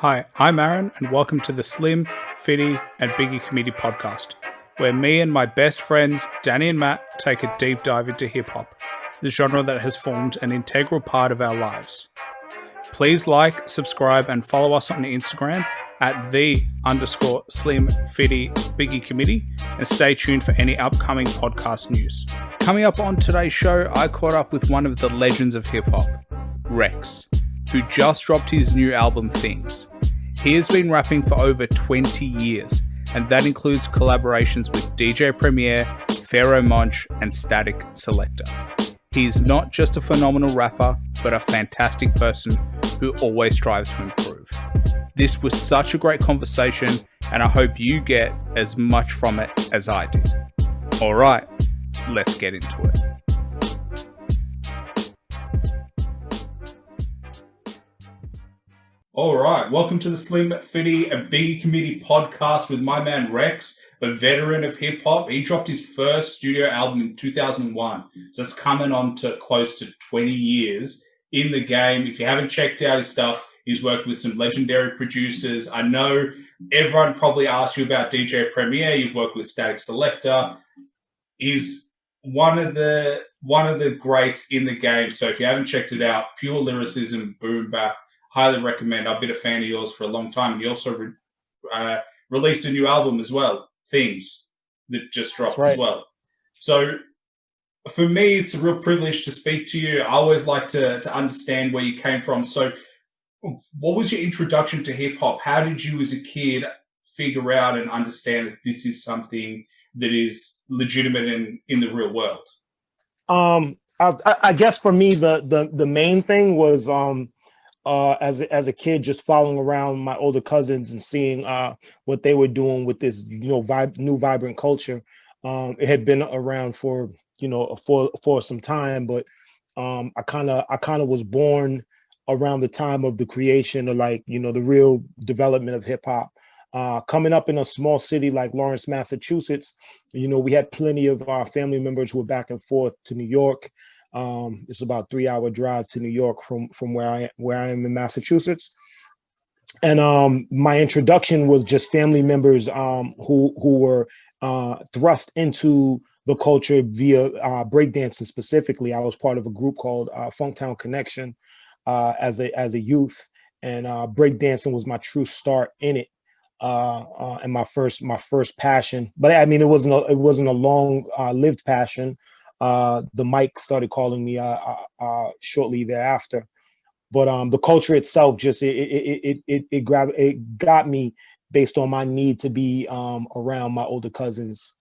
Hi, I'm Aaron, and welcome to the Slim, Fitty, and Biggie Committee podcast, where me and my best friends, Danny and Matt, take a deep dive into hip hop, the genre that has formed an integral part of our lives. Please like, subscribe, and follow us on Instagram at _Slim, Fitty, Biggie Committee, and stay tuned for any upcoming podcast news. Coming up on today's show, I caught up with one of the legends of hip hop, Reks, who just dropped his new album T.H.I.N.G.S. He has been rapping for over 20 years, and that includes collaborations with DJ Premier, Pharaoh Monch, and Static Selector. He is not just a phenomenal rapper, but a fantastic person who always strives to improve. This was such a great conversation, and I hope you get as much from it as I did. Alright, let's get into it. All right, welcome to the Slim, Fitty, and Biggie Committee podcast with my man Reks, a veteran of hip hop. He dropped his first studio album in 2001, so it's coming on to close to 20 years in the game. If you haven't checked out his stuff, he's worked with some legendary producers. I know everyone probably asked you about DJ Premier. You've worked with Static Selector. He's one of the greats in the game. So if you haven't checked it out, pure lyricism, boom bap. Highly recommend. I've been a fan of yours for a long time. And you also released a new album as well, Things, that just dropped as well. So for me, it's a real privilege to speak to you. I always like to understand where you came from. So what was your introduction to hip hop? How did you as a kid figure out and understand that this is something that is legitimate in the real world? I guess for me, the main thing was as a kid, just following around my older cousins and seeing what they were doing with this, new vibrant culture. It had been around for some time, but I kind of was born around the time of the creation of the real development of hip hop. Coming up in a small city like Lawrence, Massachusetts, we had plenty of our family members who were back and forth to New York. It's about a 3-hour drive to New York from where I am in Massachusetts. And my introduction was just family members who were thrust into the culture via breakdancing specifically. I was part of a group called Funktown Connection as a youth, and breakdancing was my true start in it. And my first passion, but I mean, it wasn't a long lived passion. The mic started calling me shortly thereafter, but the culture itself just it got me based on my need to be around my older cousins.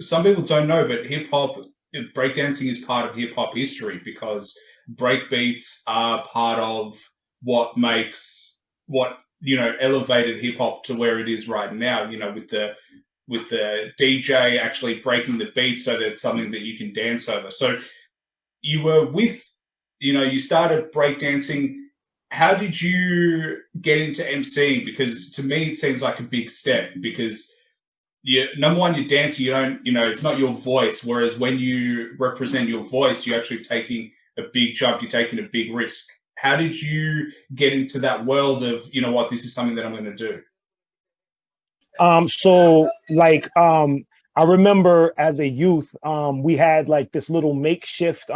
Some people don't know, but hip hop breakdancing is part of hip hop history because break beats are part of what elevated hip hop to where it is right now. With the DJ actually breaking the beat so that it's something that you can dance over. So you were you started breakdancing. How did you get into MCing? Because to me, it seems like a big step because number one, you're dancing, it's not your voice. Whereas when you represent your voice, you're actually taking a big jump, you're taking a big risk. How did you get into that world of, this is something that I'm going to do? I remember as a youth, we had like this little makeshift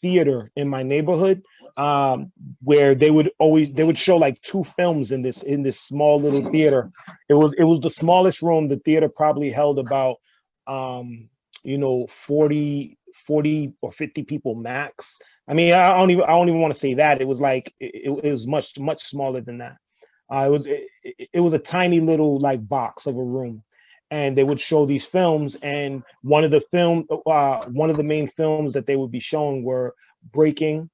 theater in my neighborhood where they would show like 2 films in this small little theater. It was the smallest room. The theater probably held about 40 or 50 people max. I mean, I don't even want to say that. It was like it was much smaller than that. It was a tiny little like box of a room, and they would show these films. And one of the main films that they would be showing were Breaking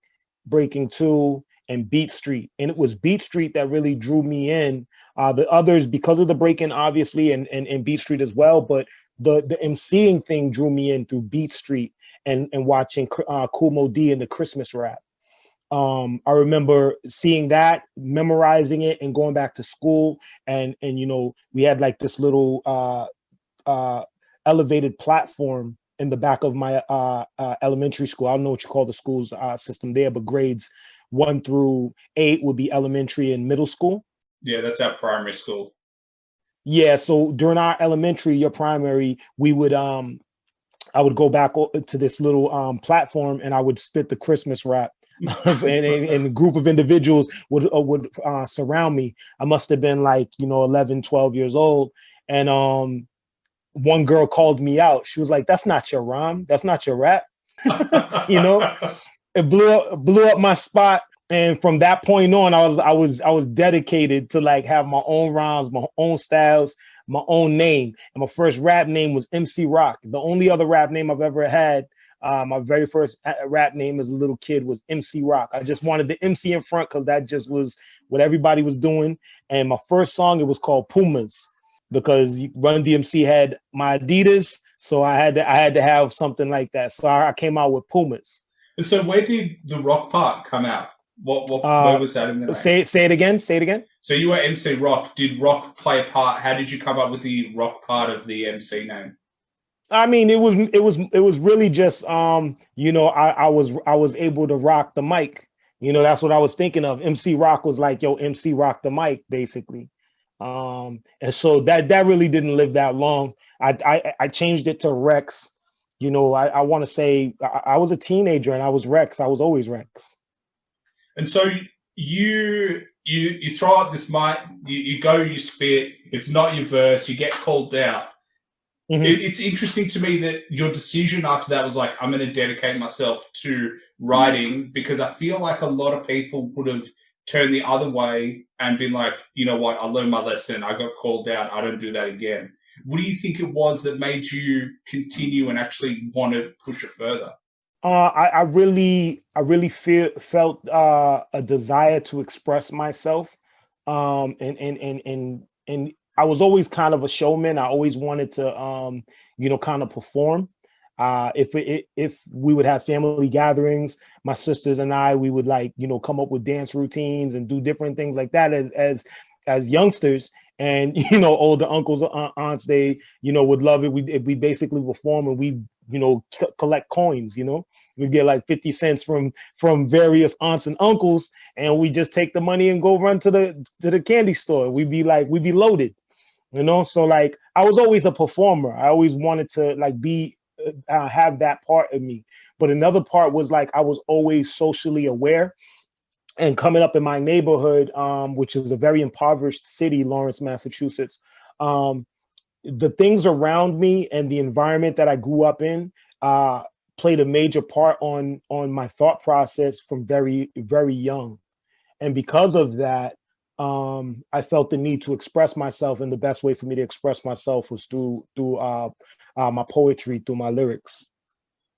2, and Beat Street. And it was Beat Street that really drew me in. The others, because of the Breaking, obviously, and Beat Street as well. But the MCing thing drew me in through Beat Street and watching Kool Moe Dee and the Christmas rap. I remember seeing that, memorizing it, and going back to school. And we had like this little elevated platform in the back of my elementary school. I don't know what you call the school's system there, but grades 1 through 8 would be elementary and middle school. Yeah, that's our primary school. Yeah, so during our elementary, your primary, we would I would go back to this little platform and I would spit the Christmas rap. And a group of individuals would surround me. I must have been like, 11, 12 years old. And one girl called me out. She was like, "That's not your rhyme. That's not your rap." you know, it blew up my spot. And from that point on, I was dedicated to like have my own rhymes, my own styles, my own name. And my first rap name was MC Rock. The only other rap name I've ever had, my very first rap name as a little kid was MC Rock. I just wanted the MC in front because that just was what everybody was doing. And my first song, it was called Pumas, because Run DMC had my Adidas, so I had to have something like that. So I came out with Pumas. And so where did the rock part come out? Where Uh, was that in the name? say it again. Say it again. So you were MC Rock. Did rock play a part? How did you come up with the rock part of the MC name? I mean, it was really just I was able to rock the mic. That's what I was thinking of. MC Rock was like, yo, MC Rock the mic, basically. And so that really didn't live that long. I changed it to Reks. I want to say I was a teenager and I was Reks. I was always Reks. And so you throw out this mic, you go, you spit. It's not your verse. You get called out. Mhm. It's interesting to me that your decision after that was like, I'm going to dedicate myself to writing, because I feel like a lot of people would have turned the other way and been like, you know what, I learned my lesson. I got called out. I don't do that again. What do you think it was that made you continue and actually want to push it further? I really felt a desire to express myself, and I was always kind of a showman. I always wanted to, kind of perform. If we would have family gatherings, my sisters and I, we would like, come up with dance routines and do different things like that as youngsters. And older uncles or aunts, they would love it. We basically perform and we collect coins. We get like 50 cents from various aunts and uncles, and we just take the money and go run to the candy store. We'd be loaded. So like I was always a performer. I always wanted to like be have that part of me. But another part was like I was always socially aware. And coming up in my neighborhood, which is a very impoverished city, Lawrence, Massachusetts, um, the things around me and the environment that I grew up in uh, played a major part on my thought process from very, very young. And because of that, I felt the need to express myself, and the best way for me to express myself was through my poetry, through my lyrics.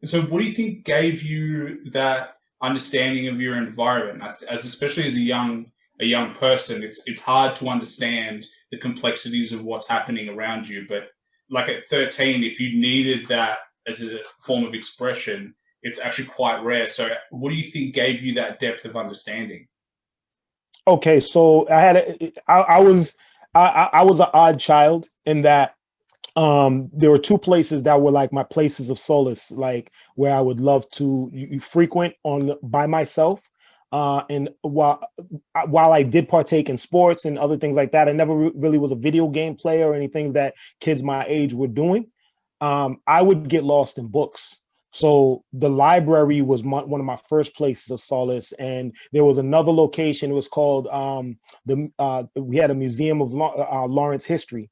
So, what do you think gave you that understanding of your environment? As especially as a young person, it's hard to understand the complexities of what's happening around you. But like at 13, if you needed that as a form of expression, it's actually quite rare. So, what do you think gave you that depth of understanding? Okay, so I was an odd child in that there were two places that were like my places of solace, like where I would love to you frequent on by myself. And while I did partake in sports and other things like that, I never really was a video game player or anything that kids my age were doing. I would get lost in books. So the library was one of my first places of solace, and there was another location. It was called we had a museum of Lawrence history.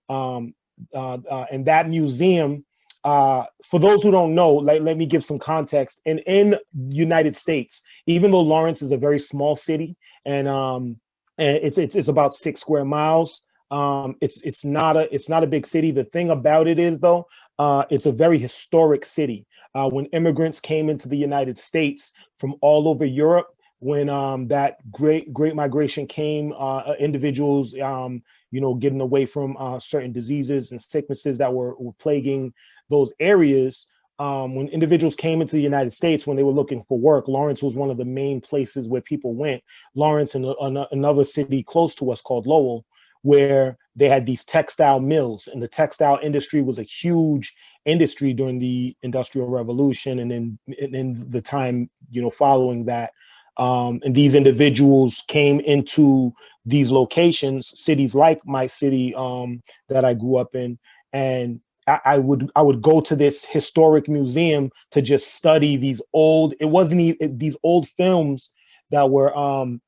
Um, and that museum, for those who don't know, let me give some context. In United States, even though Lawrence is a very small city, and it's about 6 square miles, it's not a big city. The thing about it is though, it's a very historic city. When immigrants came into the United States from all over Europe, when that great migration came, individuals getting away from certain diseases and sicknesses that were plaguing those areas. When individuals came into the United States, when they were looking for work, Lawrence was one of the main places where people went. Lawrence and another city close to us called Lowell, where they had these textile mills, and the textile industry was a huge industry during the Industrial Revolution, and then in the time following that. And these individuals came into these locations, cities like my city that I grew up in, and I would go to this historic museum to just study these old. It wasn't even these old films that were on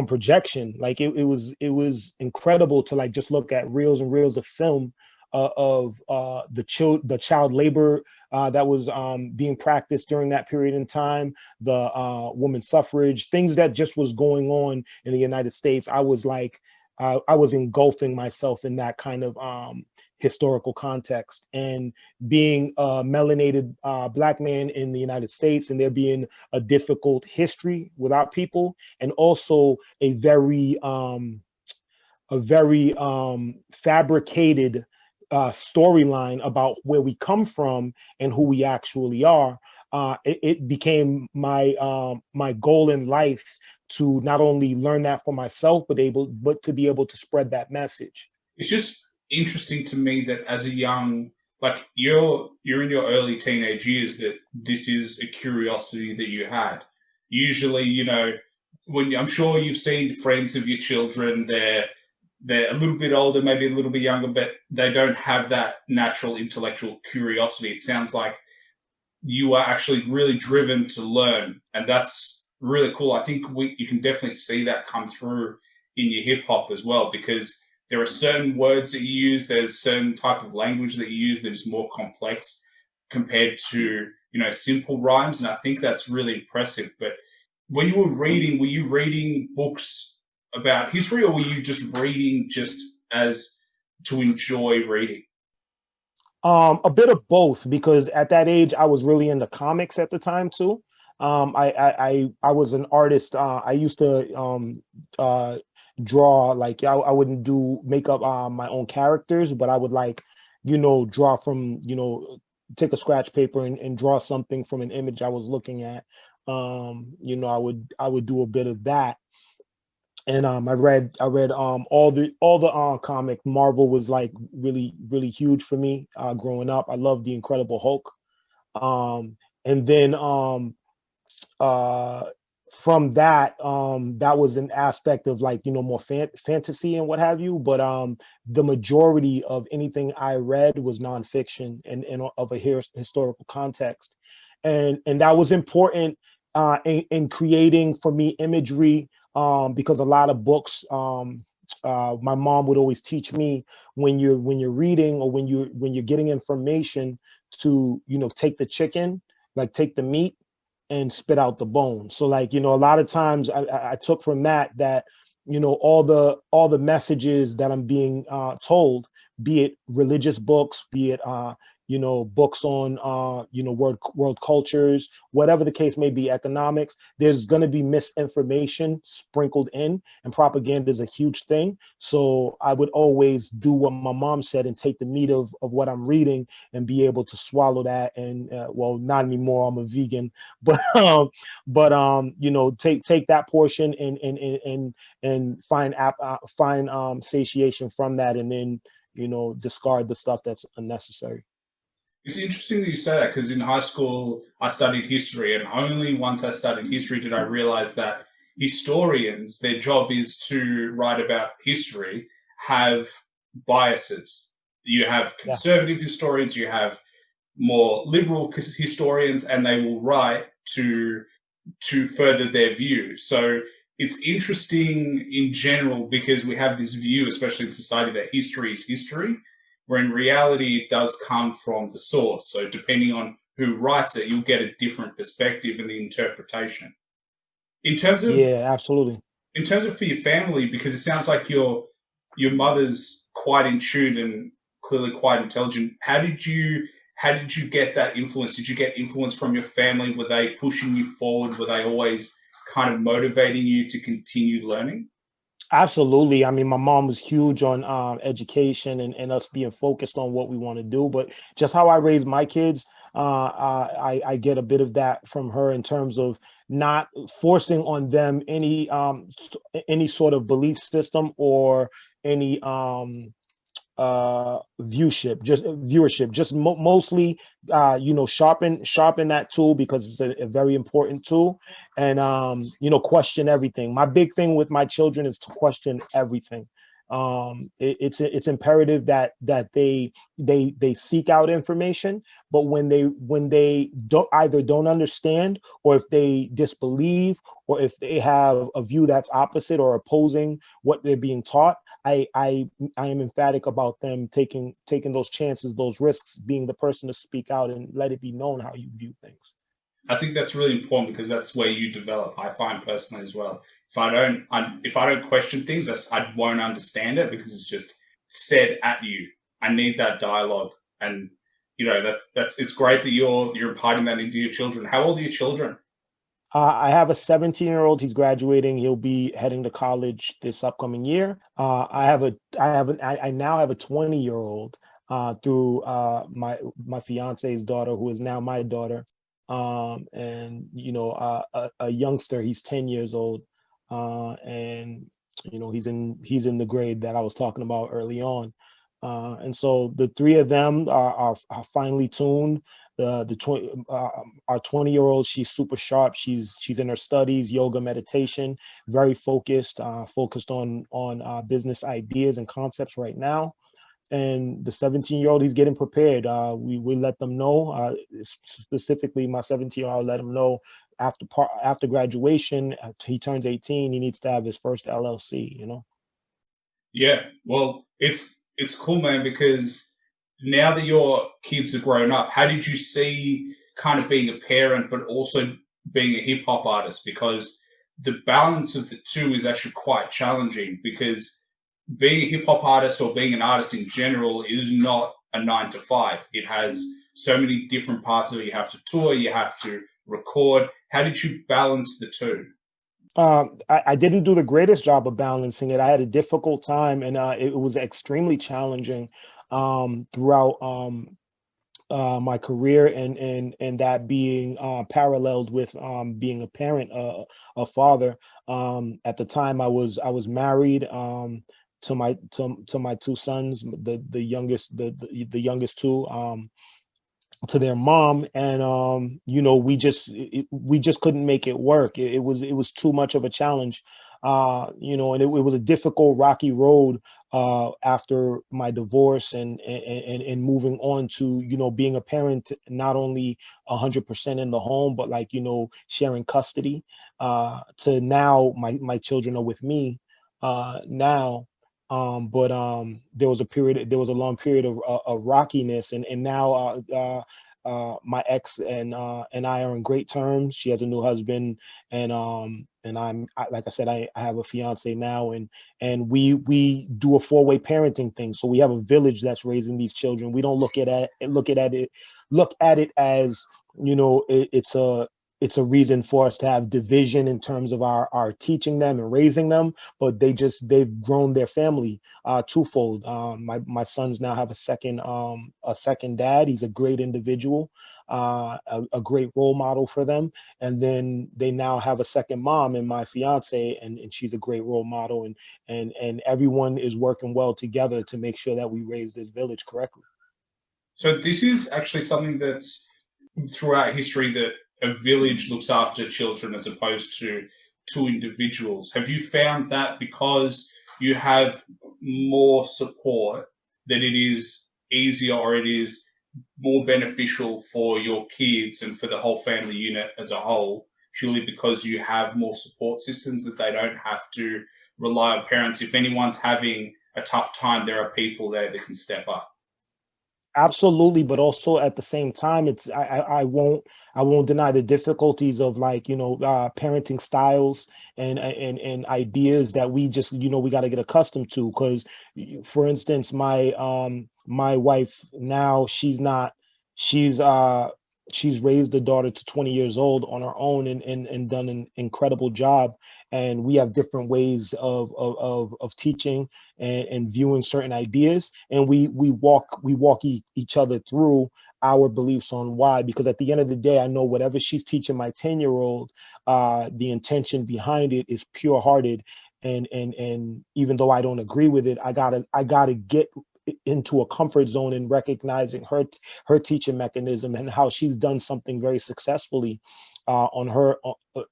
projection. Like it was incredible to like just look at reels and reels of film of the child labor that was being practiced during that period in time, the women's suffrage, things that just was going on in the United States. I was like, I was engulfing myself in that kind of historical context, and being a melanated Black man in the United States, and there being a difficult history with our people, and also a very fabricated storyline about where we come from and who we actually are. It became my goal in life to not only learn that for myself, but to be able to spread that message. It's just interesting to me that as a young, like you're in your early teenage years, that this is a curiosity that you had. Usually, when I'm sure you've seen friends of your children, they're a little bit older, maybe a little bit younger, but they don't have that natural intellectual curiosity. It sounds like you are actually really driven to learn, and that's really cool. I think you can definitely see that come through in your hip hop as well, because there are certain words that you use, there's certain type of language that you use that is more complex compared to simple rhymes, and I think that's really impressive. But when you were you reading books about history, or were you just reading just as to enjoy reading? A bit of both, because at that age I was really into comics at the time too. I was an artist. I used to draw. Like I wouldn't do makeup my own characters, but I would like draw from take a scratch paper and draw something from an image I was looking at. I would do a bit of that. And I read all the comic. Marvel was like really really huge for me growing up. I loved the Incredible Hulk. And then uh from that, that was an aspect of like more fantasy and what have you. But the majority of anything I read was nonfiction and of a historical context, and that was important in creating for me imagery, because a lot of books, my mom would always teach me, when you're reading, or when you're getting information, to take the chicken, like take the meat and spit out the bone. So like a lot of times I took from that all the messages that I'm being told, be it religious books, be it books on world cultures, whatever the case may be, economics, there's going to be misinformation sprinkled in, and propaganda is a huge thing. So I would always do what my mom said and take the meat of what I'm reading and be able to swallow that. And well, not anymore, I'm a vegan, but take that portion and find satiation from that, and then discard the stuff that's unnecessary. It's interesting that you say that, because in high school I studied history, and only once I studied history did I realize that historians, their job is to write about history, have biases. You have Yeah. conservative historians, you have more liberal historians, and they will write to further their view. So it's interesting in general, because we have this view, especially in society, that history is history, where in reality it does come from the source. So depending on who writes it, you'll get a different perspective in the interpretation. In terms of Yeah, absolutely. for your family, because it sounds like your mother's quite in tune and clearly quite intelligent. How did you get that influence? Did you get influence from your family? Were they pushing you forward? Were they always kind of motivating you to continue learning? Absolutely. I mean, my mom was huge on education and us being focused on what we want to do. But just how I raise my kids, I get a bit of that from her, in terms of not forcing on them any sort of belief system, or any viewership, just mostly sharpen that tool, because it's a very important tool. And question everything. My big thing with my children is to question everything. It's imperative that they seek out information, but when they don't understand, or if they disbelieve, or if they have a view that's opposite or opposing what they're being taught, I am emphatic about them taking those chances, those risks, being the person to speak out and let it be known how you view things. I think that's really important because that's where you develop. I find personally as well. If I don't question things, I won't understand it because it's just said at you. I need that dialogue, and that's it's great that you're imparting that into your children. How old are your children? I have a 17-year-old. He's graduating. He'll be heading to college this upcoming year. I now have a 20-year-old through my fiance's daughter, who is now my daughter, and a youngster. He's 10 years old, and he's in the grade that I was talking about early on. And so the three of them are finely tuned. Our 20-year-old, she's super sharp. She's in her studies, yoga, meditation, very focused on business ideas and concepts right now. And the 17-year-old, he's getting prepared. We let them know, specifically my 17-year-old, let him know after graduation, he turns 18, he needs to have his first LLC. Yeah, well, it's cool, man, because now that your kids are grown up, how did you see kind of being a parent, but also being a hip hop artist? Because the balance of the two is actually quite challenging. Because being a hip hop artist or being an artist in general is not a 9 to 5. It has so many different parts of it. You have to tour, you have to record. How did you balance the two? I didn't do the greatest job of balancing it. I had a difficult time, and it was extremely challenging throughout my career, and that being paralleled with being a parent, a father. At the time, I was married to my two sons, the youngest two. To their mom, and we just couldn't make it work. It was too much of a challenge, and it was a difficult, rocky road after my divorce, and moving on to being a parent, not only 100% in the home, but like sharing custody, to now my children are with me now. But there was a long period of rockiness, and now my ex and I are in great terms. She has a new husband, and like I said, I have a fiance now, and we do a four-way parenting thing. So we have a village that's raising these children. We don't look at it as it's a reason for us to have division in terms of our teaching them and raising them, but they've grown their family twofold. My sons now have a second dad. He's a great individual, a great role model for them. And then they now have a second mom in my fiance, and she's a great role model, and everyone is working well together to make sure that we raise this village correctly. So this is actually something that's throughout history, that a village looks after children as opposed to two individuals. Have you found that because you have more support, that it is easier, or it is more beneficial for your kids and for the whole family unit as a whole, purely because you have more support systems, that they don't have to rely on parents? If anyone's having a tough time, there are people there that can step up. Absolutely, but also at the same time, I won't deny the difficulties of, like, parenting styles and ideas that we got to get accustomed to. Because, for instance, my wife now, she's raised a daughter to 20 years old on her own, and done an incredible job. And we have different ways of teaching and viewing certain ideas, and we walk each other through our beliefs on why. Because at the end of the day, I know whatever she's teaching my 10-year-old, the intention behind it is pure hearted. And even though I don't agree with it, I gotta get into a comfort zone and recognizing her teaching mechanism and how she's done something very successfully on her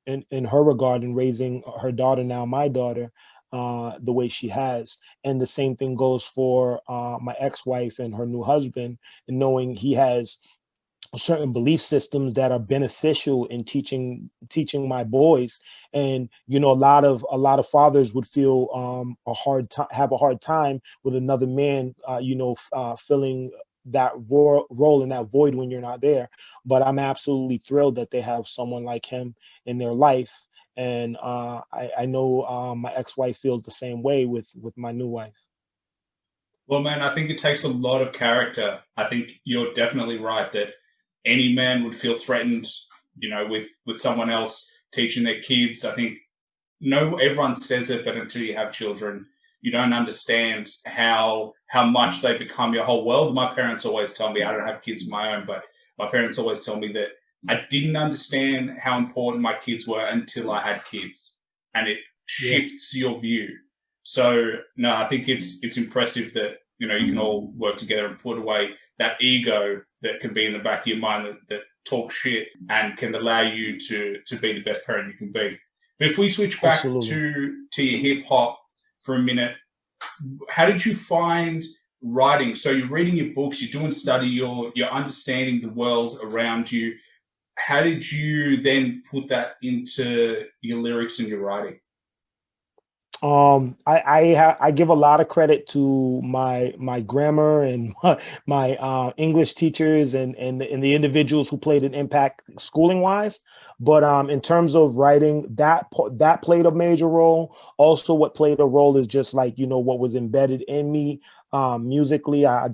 in her regard in raising her daughter, now my daughter, the way she has. And the same thing goes for my ex-wife and her new husband, and knowing he has certain belief systems that are beneficial in teaching my boys. And a lot of fathers would feel have a hard time with another man filling that role in that void when you're not there. But I'm absolutely thrilled that they have someone like him in their life. And I know my ex-wife feels the same way with my new wife. Well, man, I think it takes a lot of character. I think you're definitely right that any man would feel threatened, with someone else teaching their kids. I think no, everyone says it, but until you have children, you don't understand how much they become your whole world. My parents always tell me, I don't have kids of my own, but my parents always tell me that I didn't understand how important my kids were until I had kids, and it Yeah, shifts your view. So no, I think it's impressive that you can all work together and put away that ego that can be in the back of your mind that talks shit and can allow you to be the best parent you can be. But if we switch back absolutely. to your hip hop for a minute, how did you find writing? So you're reading your books, you're doing study, you're understanding the world around you. How did you then put that into your lyrics and your writing? I give a lot of credit to my grammar and my English teachers and the individuals who played an impact schooling wise. But in terms of writing, that played a major role. Also, what played a role is just like what was embedded in me musically. I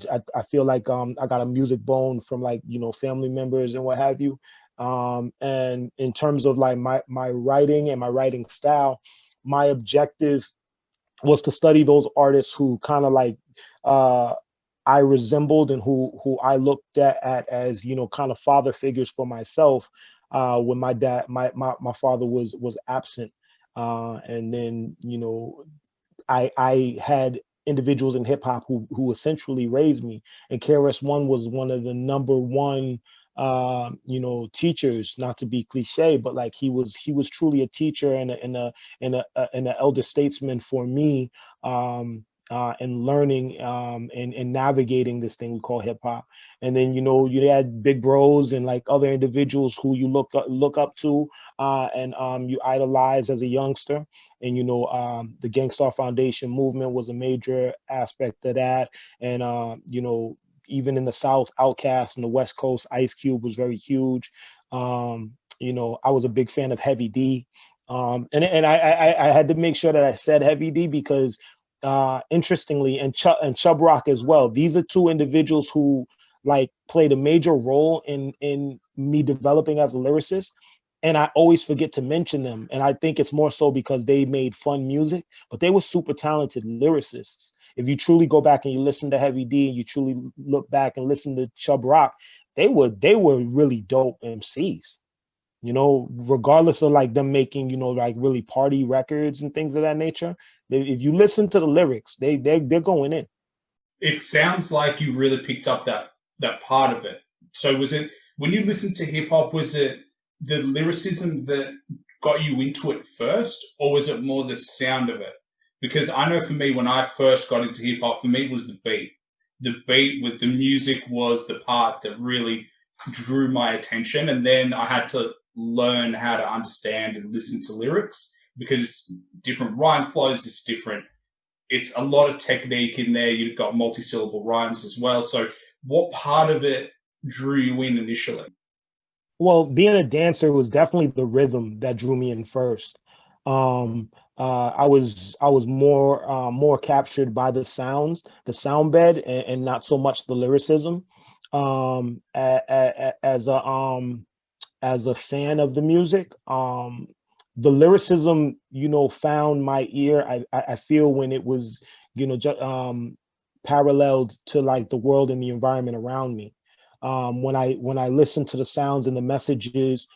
feel like I got a music bone from like family members and what have you. And in terms of like my writing and my writing style, my objective was to study those artists who kind of like uh I resembled and who I looked at as kind of father figures for myself when my dad my father was absent. And then I had individuals in hip hop who essentially raised me, and KRS-One was one of the number one teachers. Not to be cliche, but like he was truly a teacher and a elder statesman for me. And learning and navigating this thing we call hip hop. And then you had big bros and like other individuals who you look up to and you idolize as a youngster. And the Gangstar Foundation movement was a major aspect of that. And even in the South, Outkast, and the West Coast, Ice Cube was very huge. I was a big fan of Heavy D. And I had to make sure that I said Heavy D because interestingly, and Chub Rock as well, these are two individuals who like played a major role in me developing as a lyricist. And I always forget to mention them. And I think it's more so because they made fun music, but they were super talented lyricists. If you truly go back and you listen to Heavy D and you truly look back and listen to Chub Rock, they were really dope MCs. Regardless of like them making, like really party records and things of that nature. If you listen to the lyrics, they're going in. It sounds like you really picked up that part of it. So was it when you listened to hip hop, was it the lyricism that got you into it first, or was it more the sound of it? Because I know for me, when I first got into hip hop, for me it was the beat. The beat with the music was the part that really drew my attention, and then I had to learn how to understand and listen to lyrics because different rhyme flows is different, it's a lot of technique in there. You've got multi-syllable rhymes as well. So what part of it drew you in initially? Well, being a dancer was definitely the rhythm that drew me in first. I was more captured by the sounds, the sound bed, and not so much the lyricism. As a fan of the music, the lyricism, found my ear. I feel when it was, paralleled to like the world and the environment around me. When I listen to the sounds and the messages,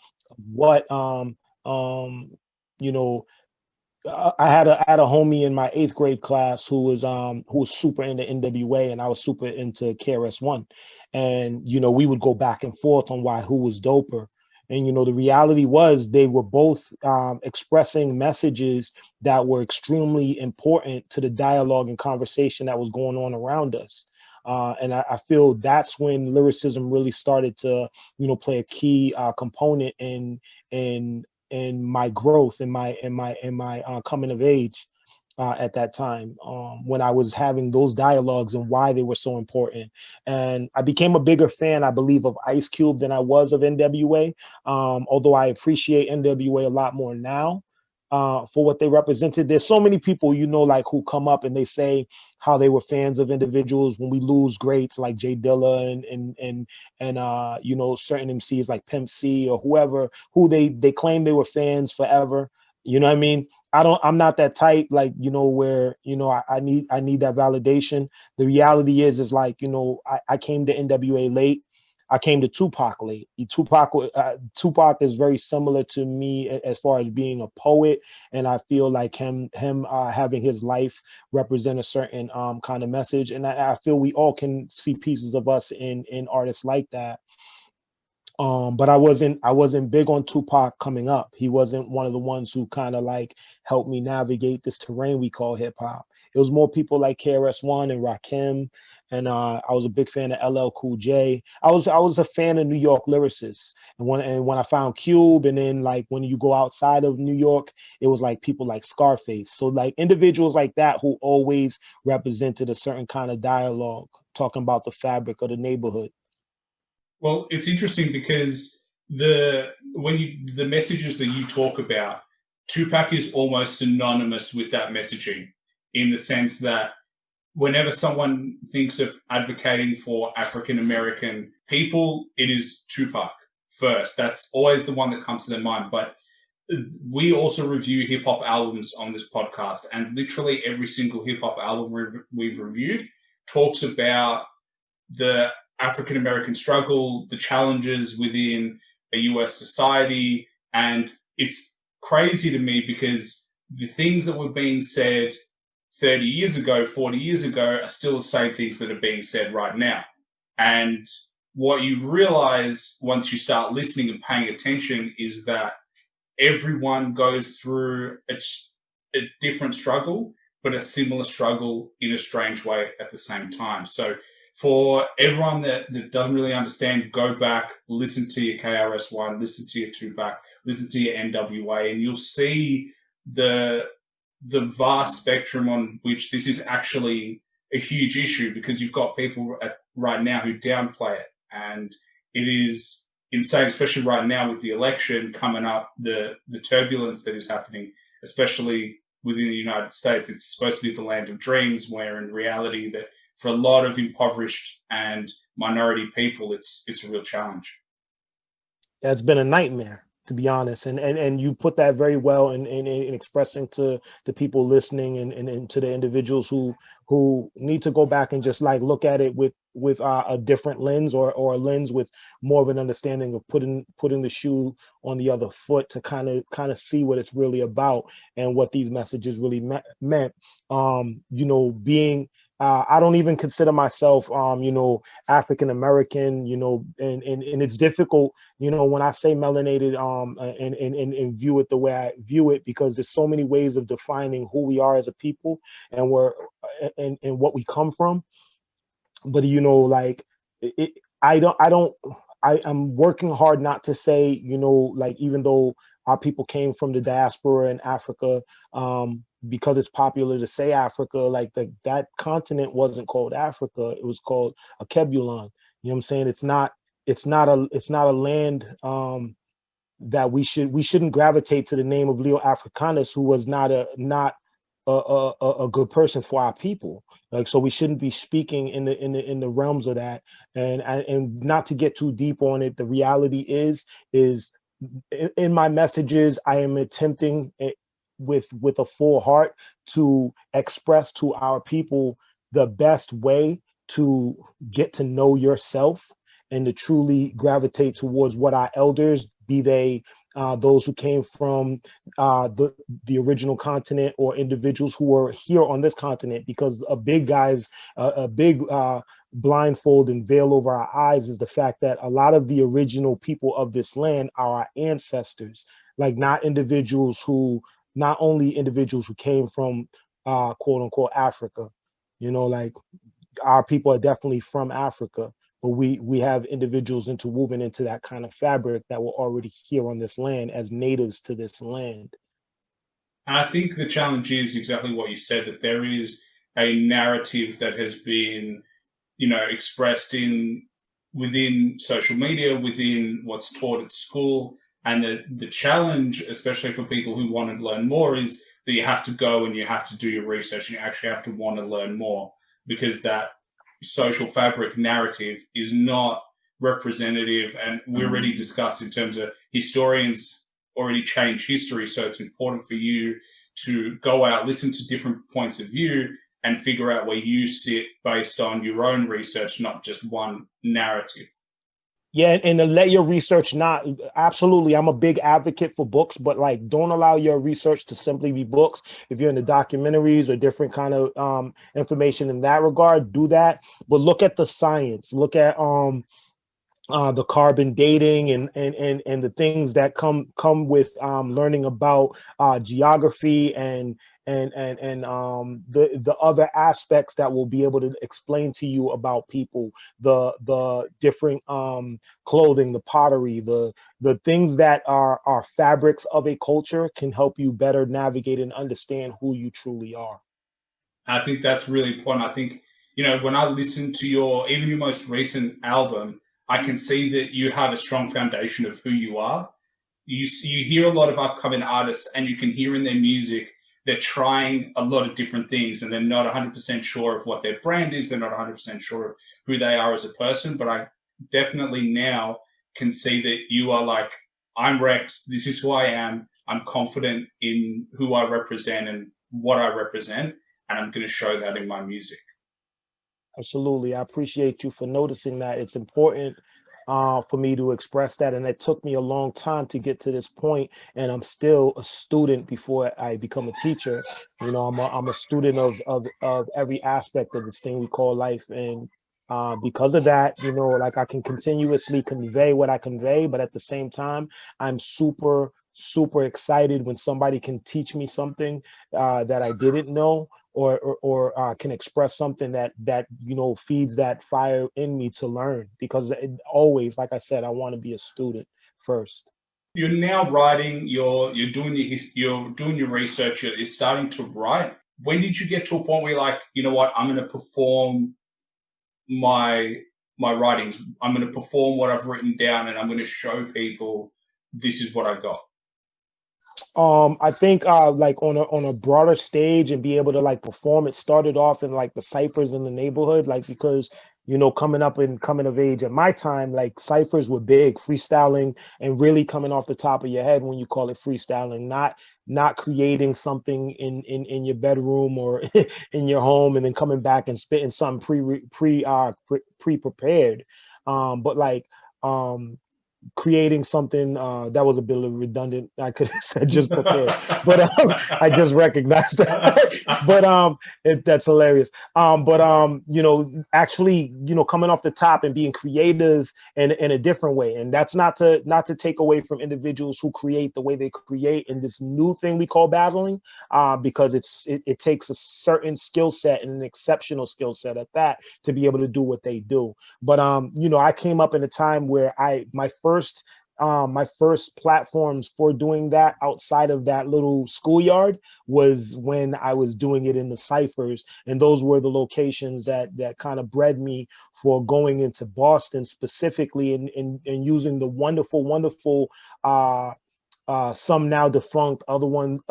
what you know I had a homie in my 8th grade class who was super into NWA, and I was super into KRS-One, and we would go back and forth on who was doper. And the reality was they were both expressing messages that were extremely important to the dialogue and conversation that was going on around us. And I feel that's when lyricism really started to play a key component in in my growth, in my coming of age at that time, when I was having those dialogues and why they were so important. And I became a bigger fan, I believe, of Ice Cube than I was of NWA. Although I appreciate NWA a lot more now for what they represented. There's so many people, like who come up and they say how they were fans of individuals when we lose greats like Jay Dilla and certain MCs like Pimp C or whoever who they claim they were fans forever. You know what I mean? I'm not that type, like, where, I need that validation. The reality is like, I came to NWA late. I came to Tupac late. Tupac is very similar to me as far as being a poet, and I feel like him having his life represent a certain kind of message, and I feel we all can see pieces of us in artists like that. But I wasn't big on Tupac coming up. He wasn't one of the ones who kind of like helped me navigate this terrain we call hip hop. It was more people like KRS-One and Rakim, and I was a big fan of LL Cool J. I was a fan of New York lyricists, and when I found Cube, and then like when you go outside of New York, it was like people like Scarface. So like individuals like that who always represented a certain kind of dialogue, talking about the fabric of the neighborhood. Well, it's interesting because the messages that you talk about, Tupac is almost synonymous with that messaging in the sense that whenever someone thinks of advocating for African American people, it is Tupac first. That's always the one that comes to their mind. But we also review hip hop albums on this podcast, and literally every single hip hop album we've reviewed talks about the African American struggle, the challenges within a US society. And it's crazy to me because the things that were being said 30 years ago, 40 years ago, are still the same things that are being said right now. And what you realize once you start listening and paying attention is that everyone goes through a different struggle, but a similar struggle in a strange way at the same time. So for everyone that doesn't really understand, go back, listen to your KRS-One, listen to your Tupac, listen to your NWA, and you'll see the vast spectrum on which this is actually a huge issue, because you've got people right now who downplay it. And it is insane, especially right now with the election coming up, the turbulence that is happening, especially within the United States. It's supposed to be the land of dreams, where in reality that for a lot of impoverished and minority people, it's a real challenge. It's been a nightmare, to be honest, and you put that very well in expressing to the people listening, and to the individuals who need to go back and just like look at it with a different lens, or a lens with more of an understanding of putting the shoe on the other foot, to kind of see what it's really about and what these messages really meant. Being I don't even consider myself, African American, and it's difficult, when I say melanated, and view it the way I view it, because there's so many ways of defining who we are as a people, and and what we come from. But like it, I'm working hard not to say, like, even though our people came from the diaspora in Africa, because it's popular to say Africa, like that continent wasn't called Africa, it was called Akebulon. You know what I'm saying? It's not a land that we shouldn't gravitate to the name of Leo Africanus, who was not a good person for our people. Like, so we shouldn't be speaking in the realms of that. And not to get too deep on it, the reality is in my messages, I am attempting with a full heart to express to our people the best way to get to know yourself, and to truly gravitate towards what our elders, be they those who came from the original continent, or individuals who were here on this continent, because a big blindfold and veil over our eyes is the fact that a lot of the original people of this land are our ancestors, like not only individuals who came from quote unquote Africa, like our people are definitely from Africa, but we have individuals interwoven into that kind of fabric that were already here on this land as natives to this land. And I think the challenge is exactly what you said, that there is a narrative that has been, expressed within social media, within what's taught at school. And the challenge, especially for people who want to learn more, is that you have to go and you have to do your research and you actually have to want to learn more, because that social fabric narrative is not representative. And we already discussed in terms of historians already change history. So it's important for you to go out, listen to different points of view, and figure out where you sit based on your own research, not just one narrative. Yeah, and to let your research not absolutely. I'm a big advocate for books, but like don't allow your research to simply be books. If you're into documentaries or different kind of information in that regard, do that. But look at the science. Look at the carbon dating and the things that come with learning about geography and the other aspects that will be able to explain to you about people, the different clothing, the pottery, the things that are fabrics of a culture can help you better navigate and understand who you truly are. I think that's really important. I think, when I listen to even your most recent album, I can see that you have a strong foundation of who you are. You hear a lot of upcoming artists, and you can hear in their music they're trying a lot of different things, and they're not 100% sure of what their brand is. They're not 100% sure of who they are as a person. But I definitely now can see that you are like, I'm Reks. This is who I am. I'm confident in who I represent and what I represent, and I'm going to show that in my music. Absolutely. I appreciate you for noticing that. It's important for me to express that. And it took me a long time to get to this point, and I'm still a student before I become a teacher. I'm a student of every aspect of this thing we call life. And because of that, like I can continuously convey what I convey, but at the same time, I'm super excited when somebody can teach me something that I didn't know, or can express something that feeds that fire in me to learn, because always, like I said, I want to be a student first. You're now writing. You're doing your research. You're starting to write. When did you get to a point where you're like, you know what, I'm going to perform my my writings. I'm going to perform what I've written down, and I'm going to show people this is what I got. I think like on a broader stage and be able to like perform, it started off in like the ciphers in the neighborhood, like because coming up and coming of age at my time, like ciphers were big, freestyling and really coming off the top of your head when you call it freestyling, not creating something in your bedroom or in your home and then coming back and spitting something pre-prepared, but like creating something that was a bit redundant. I could have said just prepared, but I just recognized that. But that's hilarious. But actually, coming off the top and being creative in a different way, and that's not to take away from individuals who create the way they create in this new thing we call battling, because it takes a certain skill set and an exceptional skill set at that to be able to do what they do. But I came up in a time where my first platforms for doing that outside of that little schoolyard was when I was doing it in the ciphers, and those were the locations that kind of bred me for going into Boston specifically, and using the wonderful some now defunct, other ones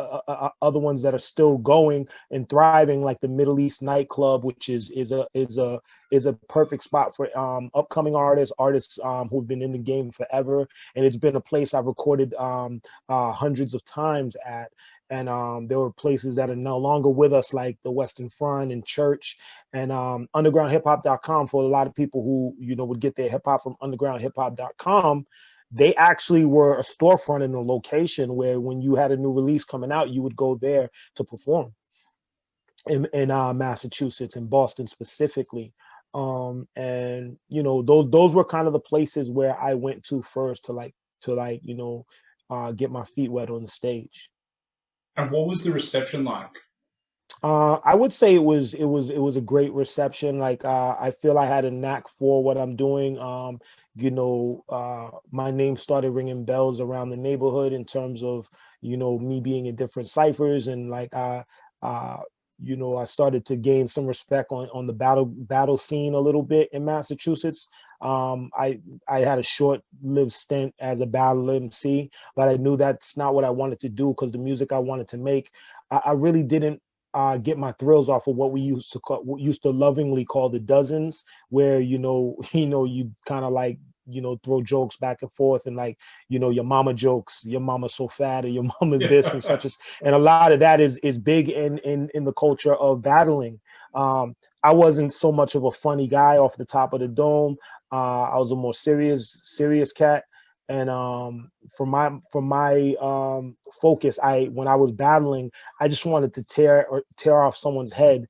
that are still going and thriving, like the Middle East nightclub, which is a perfect spot for upcoming artists who've been in the game forever, and it's been a place I've recorded hundreds of times at. And there were places that are no longer with us, like the Western Front and Church, and undergroundhiphop.com, for a lot of people who would get their hip hop from undergroundhiphop.com. they actually were a storefront in a location where when you had a new release coming out, you would go there to perform in Massachusetts and Boston specifically. And you know, those were kind of the places where I went to first to like, you know, get my feet wet on the stage. And what was the reception like? I would say it was a great reception. Like I feel I had a knack for what I'm doing. You know, my name started ringing bells around the neighborhood in terms of, you know, me being in different ciphers, and like uh you know, I started to gain some respect on the battle scene a little bit in Massachusetts. I had a short-lived stint as a battle MC, but I knew that's not what I wanted to do because the music I wanted to make, I really didn't get my thrills off of what we what used to lovingly call the dozens, where you know, you know, you kind of like, you know, throw jokes back and forth, and like, you know, your mama jokes, your mama's so fat, or your mama's this and such as, and a lot of that is big in the culture of battling. I wasn't so much of a funny guy off the top of the dome. I was a more serious cat. And for my focus, I when I was battling, I just wanted to tear off someone's head,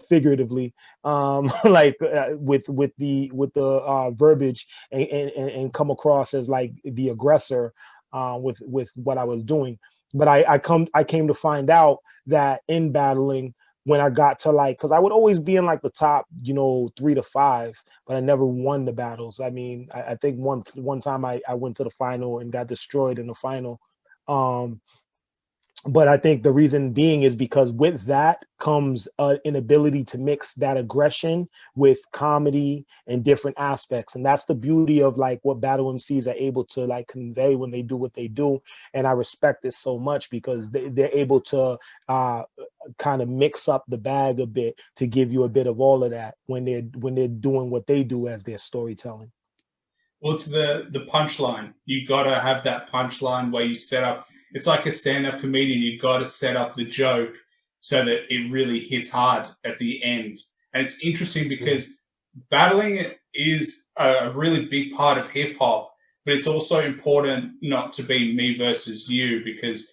figuratively, like with the verbiage, and come across as like the aggressor, with what I was doing. But I came to find out that in battling, when I got to like, because I would always be in like the top, you know, 3 to 5, but I never won the battles. I mean, I think one time I went to the final and got destroyed in the final. Um, but I think the reason being is because with that comes an ability to mix that aggression with comedy and different aspects, and that's the beauty of like what battle MCs are able to like convey when they do what they do. And I respect this so much because they're able to uh, kind of mix up the bag a bit to give you a bit of all of that when they're doing what they do as their storytelling. Well, it's the punchline. You gotta have that punchline where you set up. It's like a stand-up comedian. You gotta set up the joke so that it really hits hard at the end. And it's interesting Yeah, because battling is a really big part of hip hop, but it's also important not to be me versus you, because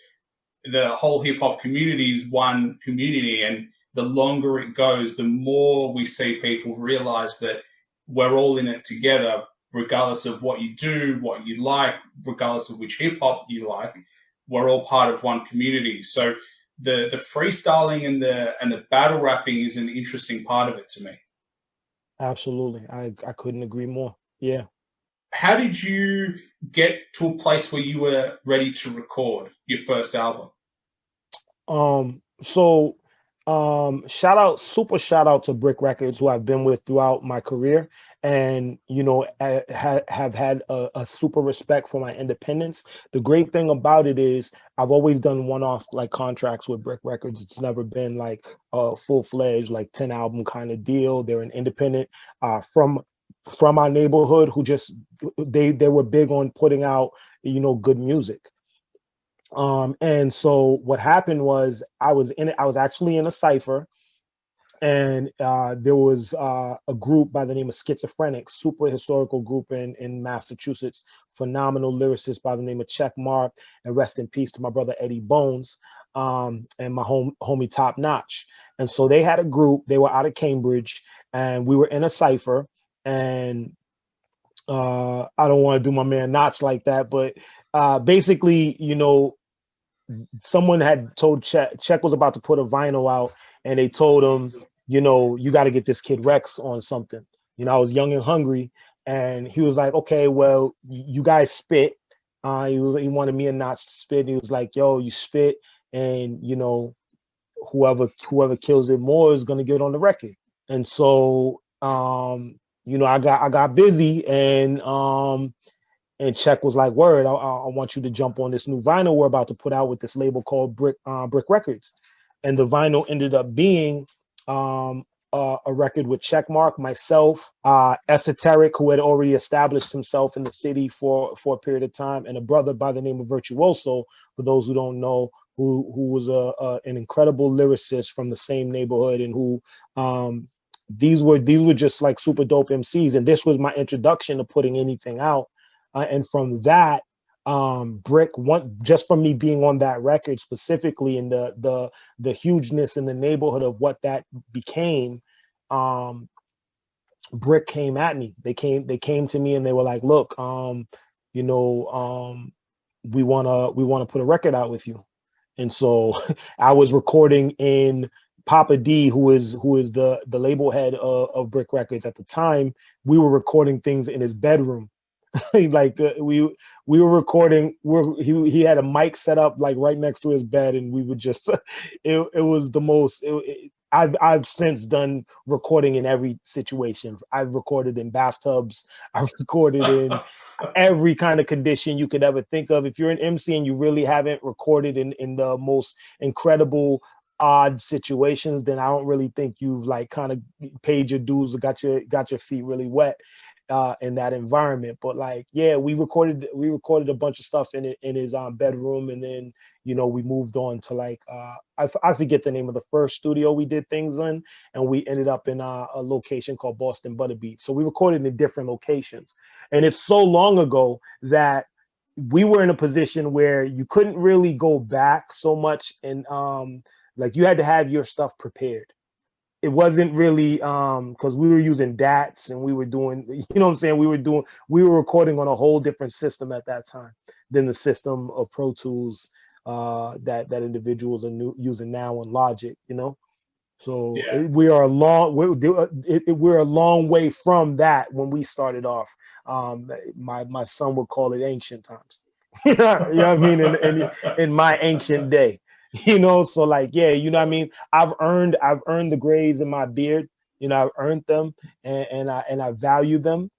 the whole hip hop community is one community, and the longer it goes, the more we see people realize that we're all in it together, regardless of what you do, what you like, regardless of which hip hop you like. We're all part of one community. So the freestyling and the battle rapping is an interesting part of it to me. absolutely. I couldn't agree more. Yeah. How did you get to a place where you were ready to record your first album? So shout out to Brick Records, who I've been with throughout my career, and you know, have had a super respect for my independence. The great thing about it is I've always done one-off like contracts with Brick Records. It's never been like a full-fledged like 10 album kind of deal. They're an independent from our neighborhood who just they were big on putting out, you know, good music. And so what happened was I was actually in a cipher, and there was a group by the name of Schizophrenics, super historical group in Massachusetts, phenomenal lyricist by the name of Check Mark, and rest in peace to my brother Eddie Bones, and my homie Top Notch. And so they had a group, they were out of Cambridge, and we were in a cipher. And I don't want to do my man Notch like that, but basically, you know, someone had told Check was about to put a vinyl out, and they told him, you know, you got to get this kid Reks on something. You know, I was young and hungry, and he was like, okay, well, you guys spit. He wanted me and Notch to spit. And he was like, yo, you spit, and you know, whoever kills it more is gonna get on the record. And so, you know, I got busy, and Check was like, "Word, I want you to jump on this new vinyl we're about to put out with this label called Brick Records." And the vinyl ended up being um, a record with Checkmark, myself, Esoteric, who had already established himself in the city for a period of time, and a brother by the name of Virtuoso, for those who don't know, who was an incredible lyricist from the same neighborhood, and who these were just like super dope MCs, and this was my introduction to putting anything out. And from that, Brick one just from me being on that record specifically, and the hugeness in the neighborhood of what that became. Brick came at me. They came to me and they were like, look, you know, we wanna put a record out with you. And so I was recording in Papa D, who is the label head of Brick Records at the time. We were recording things in his bedroom. Like we were recording. He had a mic set up like right next to his bed, and we would just. It was the most. I've since done recording in every situation. I've recorded in bathtubs. I've recorded in every kind of condition you could ever think of. If you're an MC and you really haven't recorded in the most incredible odd situations, then I don't really think you've like kind of paid your dues or got your feet really wet in that environment. But like, yeah, we recorded a bunch of stuff in his bedroom, and then we moved on to like I forget the name of the first studio we did things in, and we ended up in a location called Boston Butterbeat. So we recorded in different locations, and it's so long ago that we were in a position where you couldn't really go back so much, and like you had to have your stuff prepared. It wasn't really because we were using DATs and we were doing, what I'm saying, we were recording on a whole different system at that time than the system of Pro Tools that individuals are using now in Logic. So Yeah. we're a long way from that when we started off. My son would call it ancient times. You know what I mean? In my ancient day. So like, yeah, what I mean? I've earned the grays in my beard. I've earned them, and I value them,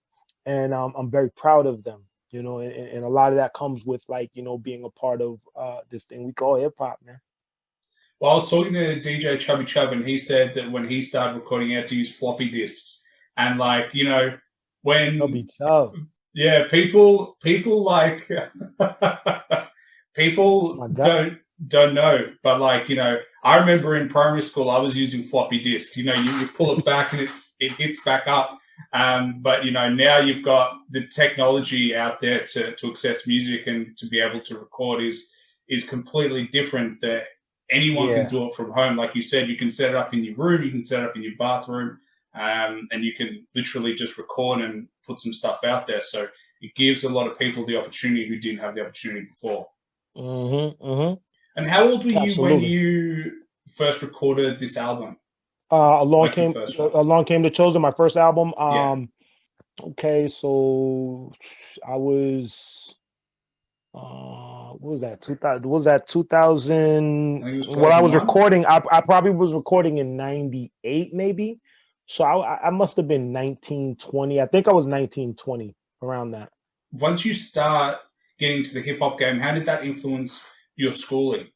and I'm very proud of them. And a lot of that comes with like, being a part of this thing we call hip hop, man. Well, I was talking to DJ Chubby Chub, and he said that when he started recording, he had to use floppy disks. And like, when Chubby Chub, yeah, people like that's people my guy. don't know, but like I remember in primary school I was using floppy disks. You pull it back and it hits back up. But now you've got the technology out there to access music and to be able to record is completely different. That anyone can Yeah. do it from home. Like you said, you can set it up in your room, you can set it up in your bathroom, and you can literally just record and put some stuff out there. So it gives a lot of people the opportunity who didn't have the opportunity before. Mm-hmm. Mm-hmm. And how old were you when Absolutely. you first recorded this album? Along Like your came first one? along came the chosen, my first album. Yeah. Okay, so I was what was that? 2000, was that I 2000? think it was What I was 2001. recording, I probably was recording in 98 maybe. So I must have been 1920. I think I was 1920 around that. Once you start getting to the hip hop game, how did that influence your schooling?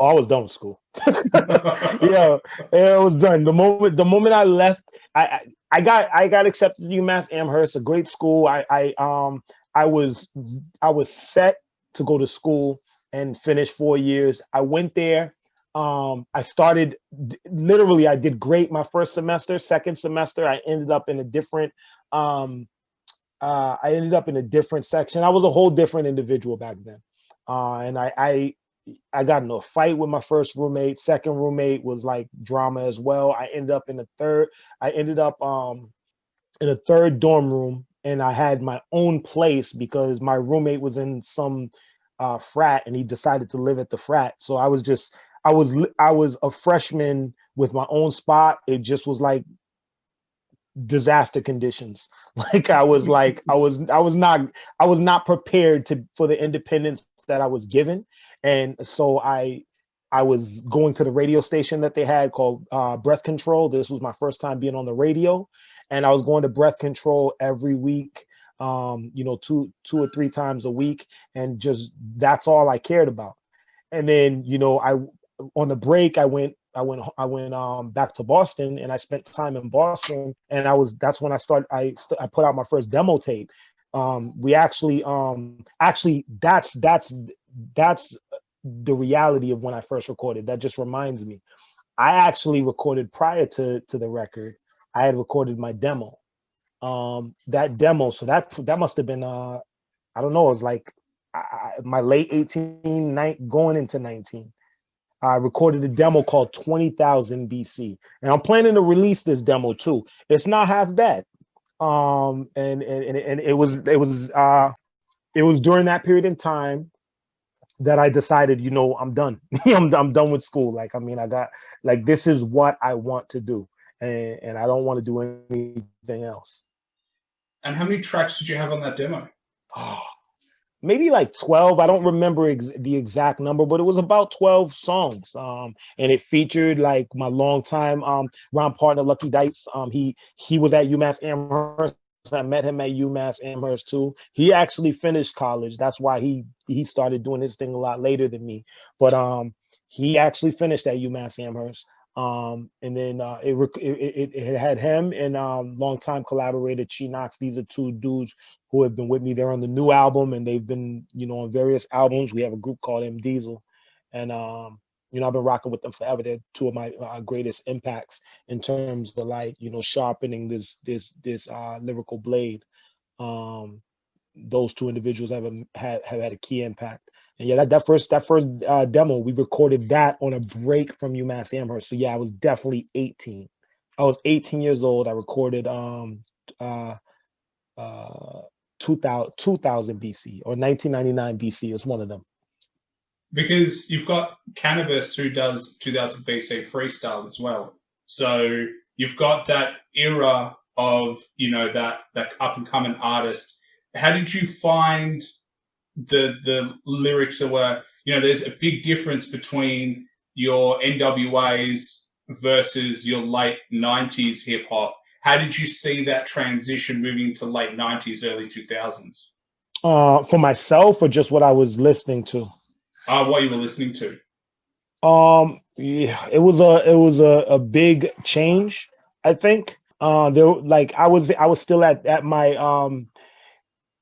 Oh, I was done with school. Yeah, it was done. The moment I left, I I got accepted to UMass Amherst, a great school. I was I was set to go to school and finish 4 years. I went there. I started literally. I did great my first semester. Second semester, I ended up in a different. I ended up in a different section. I was a whole different individual back then, and I got into a fight with my first roommate. Second roommate was like drama as well. I ended up in a third. I ended up in a third dorm room, and I had my own place because my roommate was in some frat, and he decided to live at the frat. So I was a freshman with my own spot. It just was disaster conditions. Like I was not prepared for the independence that I was given. And so I was going to the radio station that they had called Breath Control. This was my first time being on the radio, and I was going to Breath Control every week, two or three times a week, and just that's all I cared about. And then I on the break I went back to Boston, and I spent time in Boston, and that's when I put out my first demo tape. We actually that's the reality of when I first recorded. That just reminds me, I actually recorded prior to the record. I had recorded my demo. That demo, so that must have been I don't know, it was like my late 18, going into 19. I recorded a demo called 20,000 BC, and I'm planning to release this demo too. It's not half bad. And it was during that period in time that I decided, I'm done. I'm done with school. Like, I mean, I got, like, this is what I want to do, and I don't want to do anything else. And how many tracks did you have on that demo? Maybe like 12. I don't remember the exact number, but it was about 12 songs. And it featured like my longtime rhyme partner, Lucky Dice. He was at UMass Amherst. I met him at UMass Amherst too. He actually finished college. That's why he started doing his thing a lot later than me. But he actually finished at UMass Amherst. And then it had him and longtime collaborator Chi-N.G.S. These are two dudes who have been with me. They're on the new album, and they've been, on various albums. We have a group called M Diesel, and I've been rocking with them forever. They're two of my greatest impacts in terms of like, sharpening this lyrical blade. Those two individuals have had a key impact. And yeah, that first demo, we recorded that on a break from UMass Amherst. So yeah, I was definitely 18. I was 18 years old. I recorded uh uh 2000 BC or 1999 BC. It's one of them. Because you've got Cannabis who does 2000 BC freestyle as well. So you've got that era of, that up and coming artist. How did you find the lyrics that were, there's a big difference between your NWAs versus your late 90s hip hop. How did you see that transition moving to late 90s, early 2000s? For myself, or just what I was listening to? What you were listening to? Yeah, it was a big change, I think. There, like, I was still at my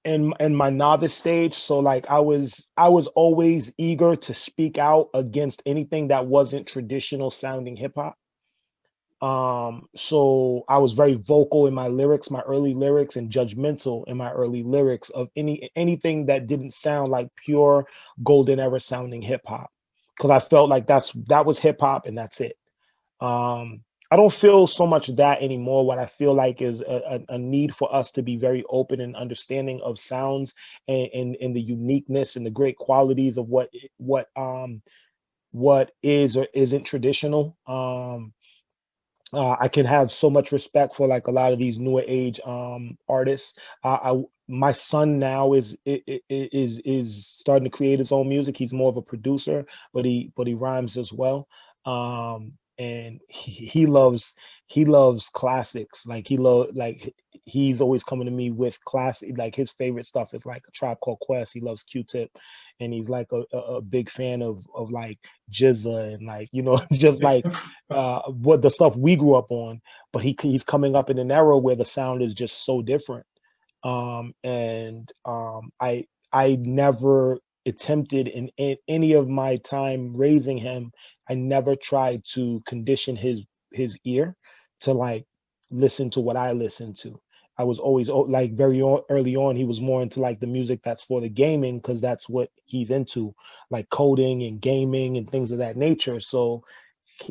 in my novice stage, so like I was always eager to speak out against anything that wasn't traditional sounding hip hop. So I was very vocal in my lyrics, my early lyrics, and judgmental in my early lyrics of anything that didn't sound like pure golden era sounding hip hop, because I felt like that was hip hop and that's it. um I don't feel so much that anymore. What I feel like is a need for us to be very open and understanding of sounds, and the uniqueness and the great qualities of what is or isn't traditional. I can have so much respect for like a lot of these newer age artists. My son now is starting to create his own music. He's more of a producer, but he rhymes as well. And he loves classics. Like he's always coming to me with classic. Like his favorite stuff is like A Tribe Called Quest. He loves Q-Tip, and he's like a big fan of like Jizza and like just like what the stuff we grew up on. But he's coming up in an era where the sound is just so different. And I never attempted in any of my time raising him. I never tried to condition his ear to like listen to what I listen to. I was always like early on, he was more into like the music that's for the gaming, because that's what he's into, like coding and gaming and things of that nature. So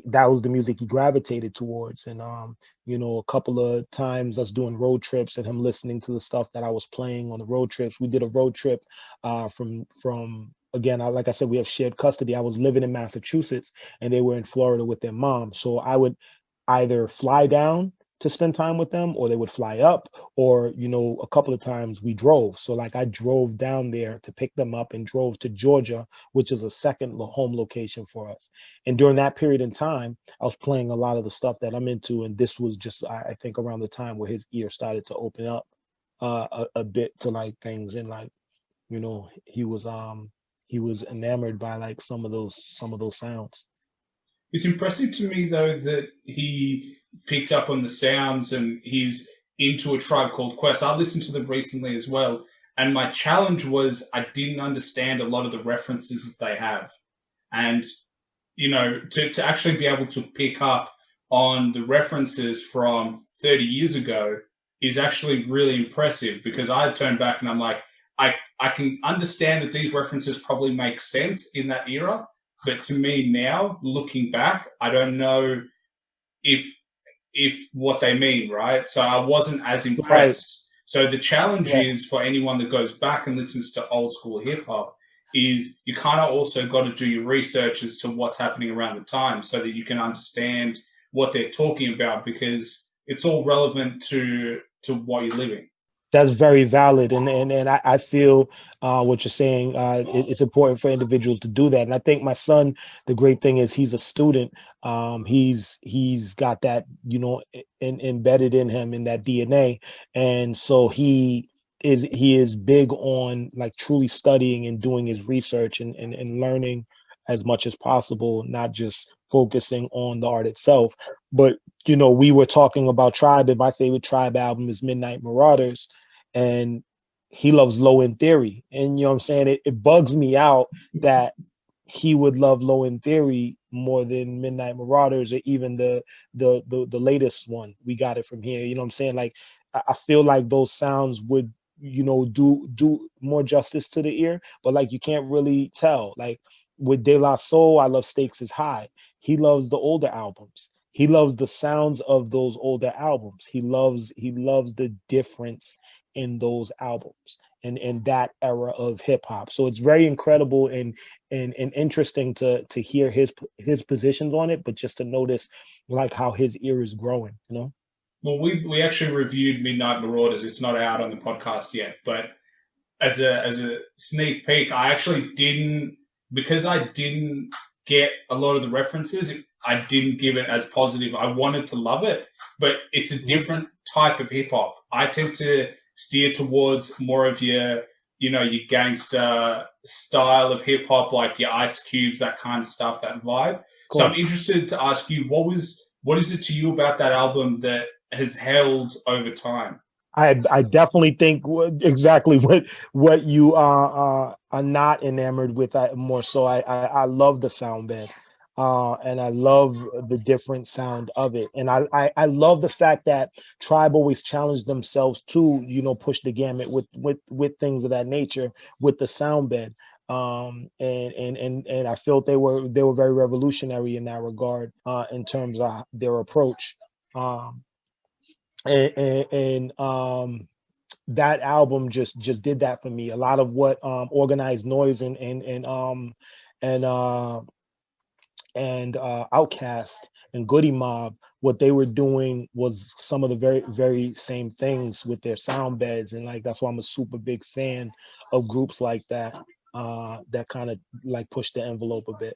that was the music he gravitated towards. And a couple of times us doing road trips and him listening to the stuff that I was playing on the road trips. We did a road trip from again, like I said, we have shared custody. I was living in Massachusetts and they were in Florida with their mom, so I would either fly down to spend time with them, or they would fly up, or a couple of times we drove. So like I drove down there to pick them up and drove to Georgia, which is a second home location for us. And during that period in time, I was playing a lot of the stuff that I'm into, and this was just I think around the time where his ear started to open up a bit to like things. And like he was enamored by like some of those sounds. It's impressive to me, though, that he picked up on the sounds and he's into A Tribe Called Quest. I listened to them recently as well, and my challenge was I didn't understand a lot of the references that they have. And, to actually be able to pick up on the references from 30 years ago is actually really impressive, because I turned back and I'm like, I can understand that these references probably make sense in that era, but to me now, looking back, I don't know if what they mean, right? So I wasn't as Right. impressed. So the challenge Right. is for anyone that goes back and listens to old school hip hop is you kind of also got to do your research as to what's happening around the time so that you can understand what they're talking about because it's all relevant to what you're living. That's very valid, and I feel what you're saying. It's important for individuals to do that, and I think my son. The great thing is he's a student. He's got that embedded in him in that DNA, and so he is big on like truly studying and doing his research and learning as much as possible, not just focusing on the art itself. But we were talking about Tribe, and my favorite Tribe album is Midnight Marauders, and he loves Low End Theory. And what I'm saying? It bugs me out that he would love Low End Theory more than Midnight Marauders or even the latest one. We got it from here. You know what I'm saying? Like I feel like those sounds would do more justice to the ear, but like you can't really tell. Like with De La Soul, I love Stakes is High. He loves the older albums. He loves the sounds of those older albums. He loves the difference in those albums and that era of hip hop. So it's very incredible and interesting to hear his positions on it, but just to notice like how his ear is growing. Well, we actually reviewed Midnight Marauders. It's not out on the podcast yet, but as a sneak peek, I actually didn't because I didn't get a lot of the references. I didn't give it as positive. I wanted to love it, but it's a Mhm. different type of hip hop. I tend to steer towards more of your gangster style of hip hop, like your Ice Cubes, that kind of stuff, that vibe. Of So I'm course. interested to ask you, what is it to you about that album that has held over time? I definitely think exactly what you are not enamored with. More so, I love the sound bed, and I love the different sound of it, and I love the fact that Tribe always challenged themselves to push the gamut with things of that nature with the sound bed. And I felt they were very revolutionary in that regard, in terms of their approach. Um, and that album just did that for me. A lot of what Organized Noise and Outcast and Goody Mob, what they were doing was some of the very very same things with their sound beds, and like that's why I'm a super big fan of groups like that, that kind of like push the envelope a bit.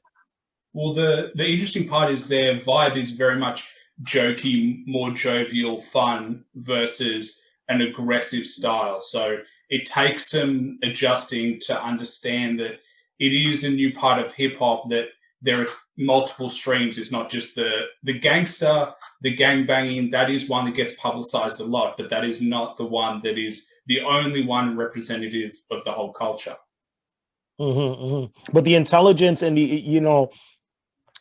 Well, the interesting part is their vibe is very much jokey, more jovial, fun versus an aggressive style. So it takes some adjusting to understand that it is a new part of hip hop that there are multiple streams. It's not just the gangster, the gang banging. That is one that gets publicized a lot, but that is not the one that is the only one representative of the whole culture. But the intelligence and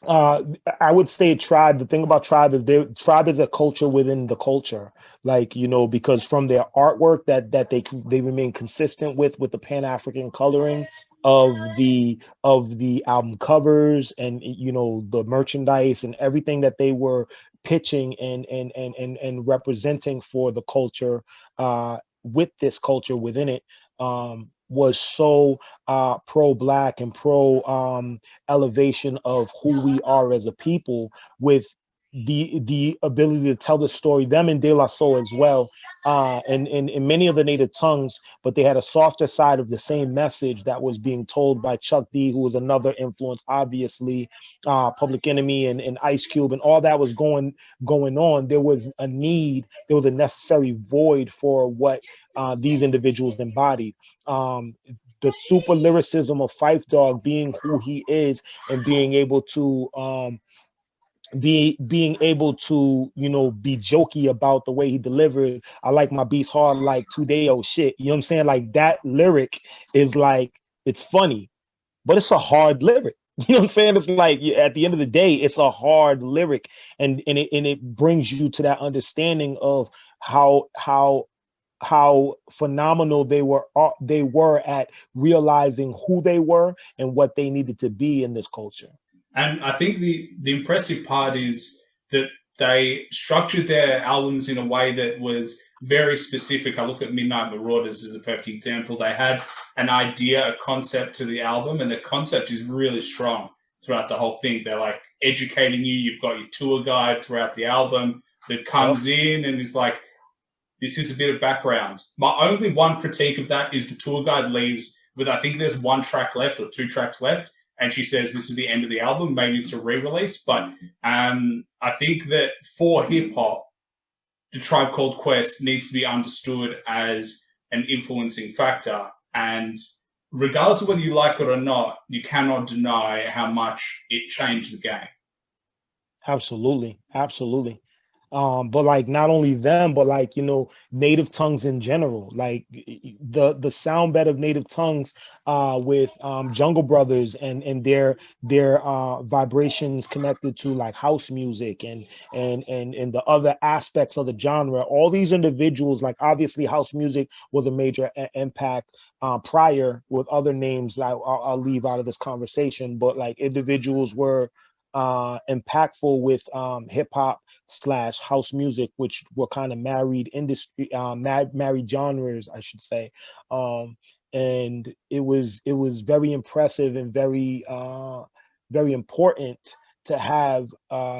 uh I would say Tribe, the thing about Tribe is Tribe is a culture within the culture, like because from their artwork that they remain consistent with the pan-African coloring of the album covers, and the merchandise and everything that they were pitching and representing for the culture, with this culture within it, was so pro-black and pro elevation of who we are as a people, with the ability to tell the story. Them and De La Soul as well, and in many of the native tongues, but they had a softer side of the same message that was being told by Chuck D, who was another influence, obviously, Public Enemy and Ice Cube, and all that was going on. There was a need, there was a necessary void for what these individuals embodied. The super lyricism of Fife Dog being who he is, and being able to be jokey about the way he delivered. I like my beats hard like 2 day old shit. You know what I'm saying? Like that lyric is like, it's funny, but it's a hard lyric. You know what I'm saying? It's like, at the end of the day, it's a hard lyric, and it brings you to that understanding of how how phenomenal they were at realizing who they were and what they needed to be in this culture. And I think the impressive part is that they structured their albums in a way that was very specific. I look at Midnight Marauders as a perfect example. They had an idea, a concept to the album, and the concept is really strong throughout the whole thing. They're like educating you. You've got your tour guide throughout the album that comes in and is like, this is a bit of background. My only one critique of that is the tour guide leaves with, I think there's one track left or two tracks left, and she says this is the end of the album. Maybe it's a re-release, but I think that for hip hop, the Tribe Called Quest needs to be understood as an influencing factor. And regardless of whether you like it or not, you cannot deny how much it changed the game. Absolutely, absolutely. But like not only them, but like, native tongues in general, like the sound bed of native tongues with Jungle Brothers and their vibrations connected to like house music and the other aspects of the genre. All these individuals, like obviously house music was a major impact prior with other names that I'll leave out of this conversation, but like individuals were impactful with hip hop slash house music, which were kind of married industry, married genres, I should say. And it was very impressive and very important to have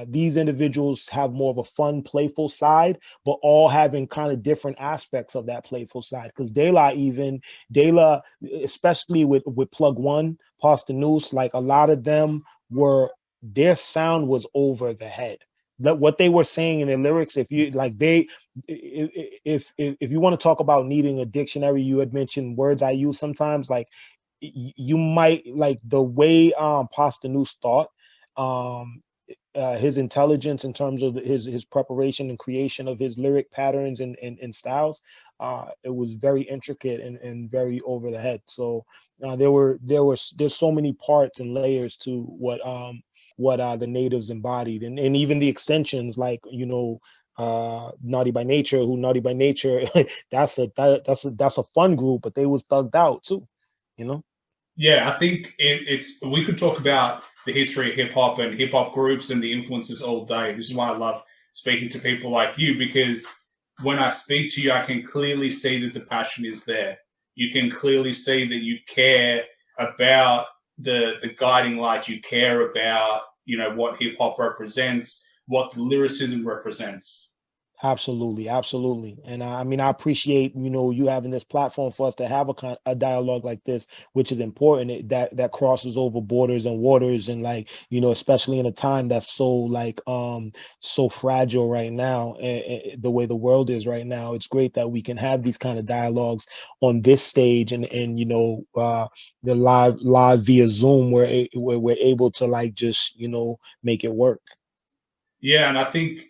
these individuals have more of a fun, playful side, but all having kind of different aspects of that playful side. Because De La, especially with Plug One, Pasta Noose, like a lot of them were their sound was over the head. That what they were saying in their lyrics, if you like they if you want to talk about needing a dictionary, you had mentioned words I use sometimes, like you might like the way Pasta Noose thought, um his intelligence in terms of his preparation and creation of his lyric patterns and styles. It was very intricate and very over the head. So there's so many parts and layers to what the natives embodied, and even the extensions, like Naughty by Nature, who Naughty by Nature that's a fun group, but they was thugged out too, you know. Yeah, I think it's we could talk about the history of hip hop and hip hop groups and the influences all day. This is why I love speaking to people like you, because when I speak to you, I can clearly see that the passion is there. You can clearly see that you care about the guiding light. You care about what hip hop represents, what the lyricism represents. Absolutely, absolutely. And I mean, I appreciate, you having this platform for us to have a dialogue like this, which is important, that crosses over borders and waters, and like, especially in a time that's so like so fragile right now, the way the world is right now. It's great that we can have these kind of dialogues on this stage, and the live via Zoom, where we're able to like just, make it work. Yeah, and I think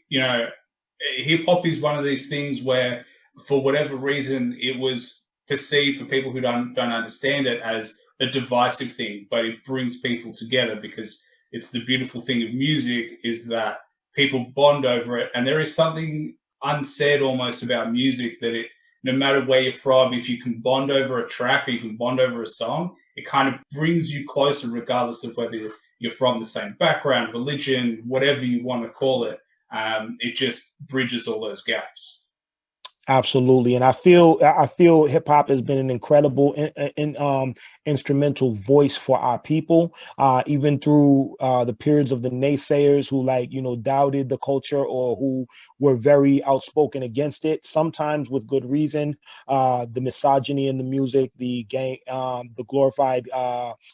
hip hop is one of these things where, for whatever reason, it was perceived for people who don't understand it as a divisive thing, but it brings people together because it's the beautiful thing of music is that people bond over it, and there is something unsaid almost about music that it. No matter where you're from, if you can bond over a track or you can bond over a song, it kind of brings you closer, regardless of whether you're from the same background, religion, whatever you want to call it. It just bridges all those gaps. Absolutely, and I feel hip hop has been an incredible instrumental voice for our people, even through the periods of the naysayers who like doubted the culture or who were very outspoken against it. Sometimes with good reason. The misogyny in the music, the gang, the glorified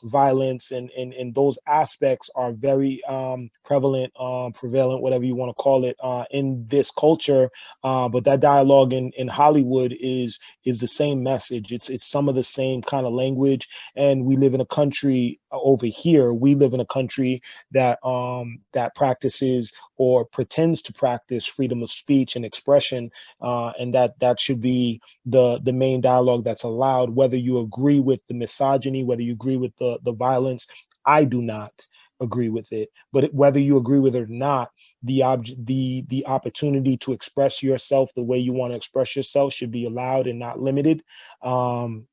violence, and those aspects are very prevalent, whatever you want to call it, in this culture. But that dialogue in Hollywood is the same message. It's some of the same kind of language, and we live in a country over here. We live in a country that practices or pretends to practice freedom of speech and expression, and that should be the main dialogue that's allowed. Whether you agree with the misogyny, whether you agree with the violence, I do not. agree with it. But whether you agree with it or not, the opportunity to express yourself the way you want to express yourself should be allowed and not limited. Um,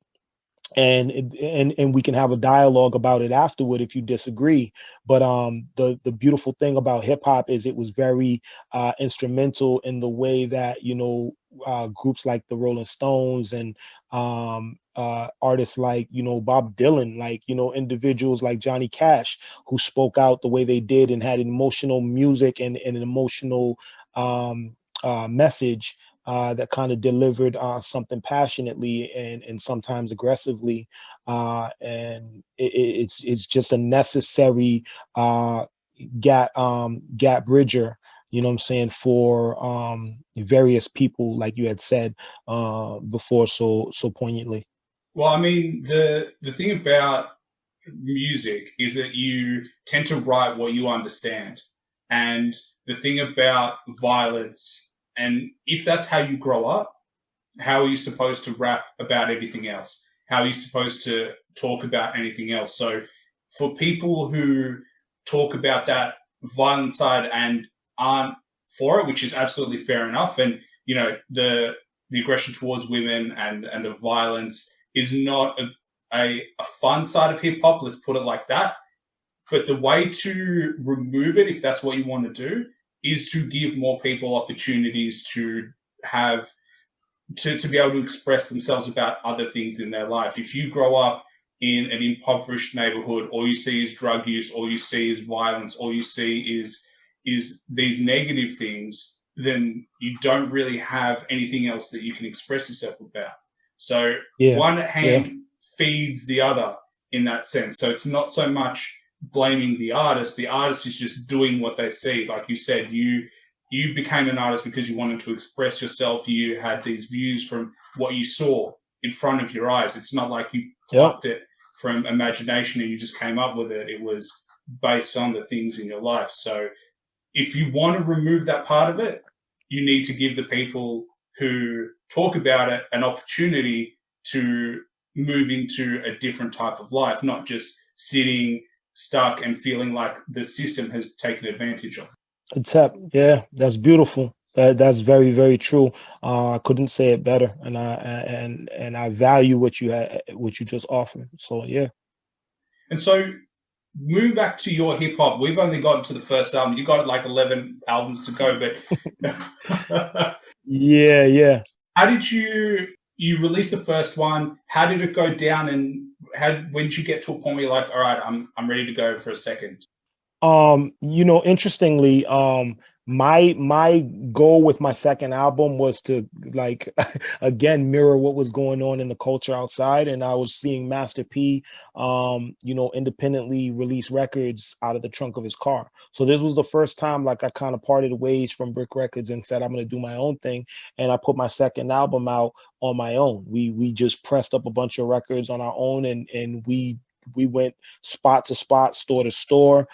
and we can have a dialogue about it afterward if you disagree. But the beautiful thing about hip hop is it was very instrumental in the way that, you know, groups like the Rolling Stones and artists like, you know, Bob Dylan, like, you know, individuals like Johnny Cash, who spoke out the way they did and had emotional music and an emotional message that kind of delivered something passionately and sometimes aggressively, and it's just a necessary gap bridger. You know what I'm saying, for various people, like you had said before, so poignantly. Well, I mean, the thing about music is that you tend to write what you understand. And the thing about violence, and if that's how you grow up, how are you supposed to rap about anything else? How are you supposed to talk about anything else? So, for people who talk about that violent side and aren't for it, which is absolutely fair enough, and you know the aggression towards women and the violence is not a fun side of hip hop. Let's put it like that. But the way to remove it, if that's what you want to do, is to give more people opportunities to have to be able to express themselves about other things in their life. If you grow up in an impoverished neighborhood, all you see is drug use, all you see is violence, all you see is these negative things, then you don't really have anything else that you can express yourself about. So Yeah, one yeah, hand feeds the other in that sense. So it's not so much blaming the artist. The artist is just doing what they see. Like you said, you became an artist because you wanted to express yourself. You had these views from what you saw in front of your eyes. It's not like you yeah. plucked it from imagination and you just came up with it. It was based on the things in your life. So if you want to remove that part of it, you need to give the people who talk about it an opportunity to move into a different type of life, not just sitting stuck and feeling like the system has taken advantage of. Tap, yeah, that's beautiful. That's very, very true. I couldn't say it better, and I value what you just offered. So yeah. And so moving back to your hip hop, we've only gotten to the first album. You got like 11 albums to go, but Yeah, yeah. how did you release the first one? How did it go down, and how when did you get to a point where you're like, all right, I'm ready to go for a second? You know, interestingly, my goal with my second album was to, like, again, mirror what was going on in the culture outside. And I was seeing Master P, you know, independently release records out of the trunk of his car. So this was the first time, like, I kind of parted ways from Brick Records and said, I'm going to do my own thing. And I put my second album out on my own. We just pressed up a bunch of records on our own, and we went spot to spot, store to store,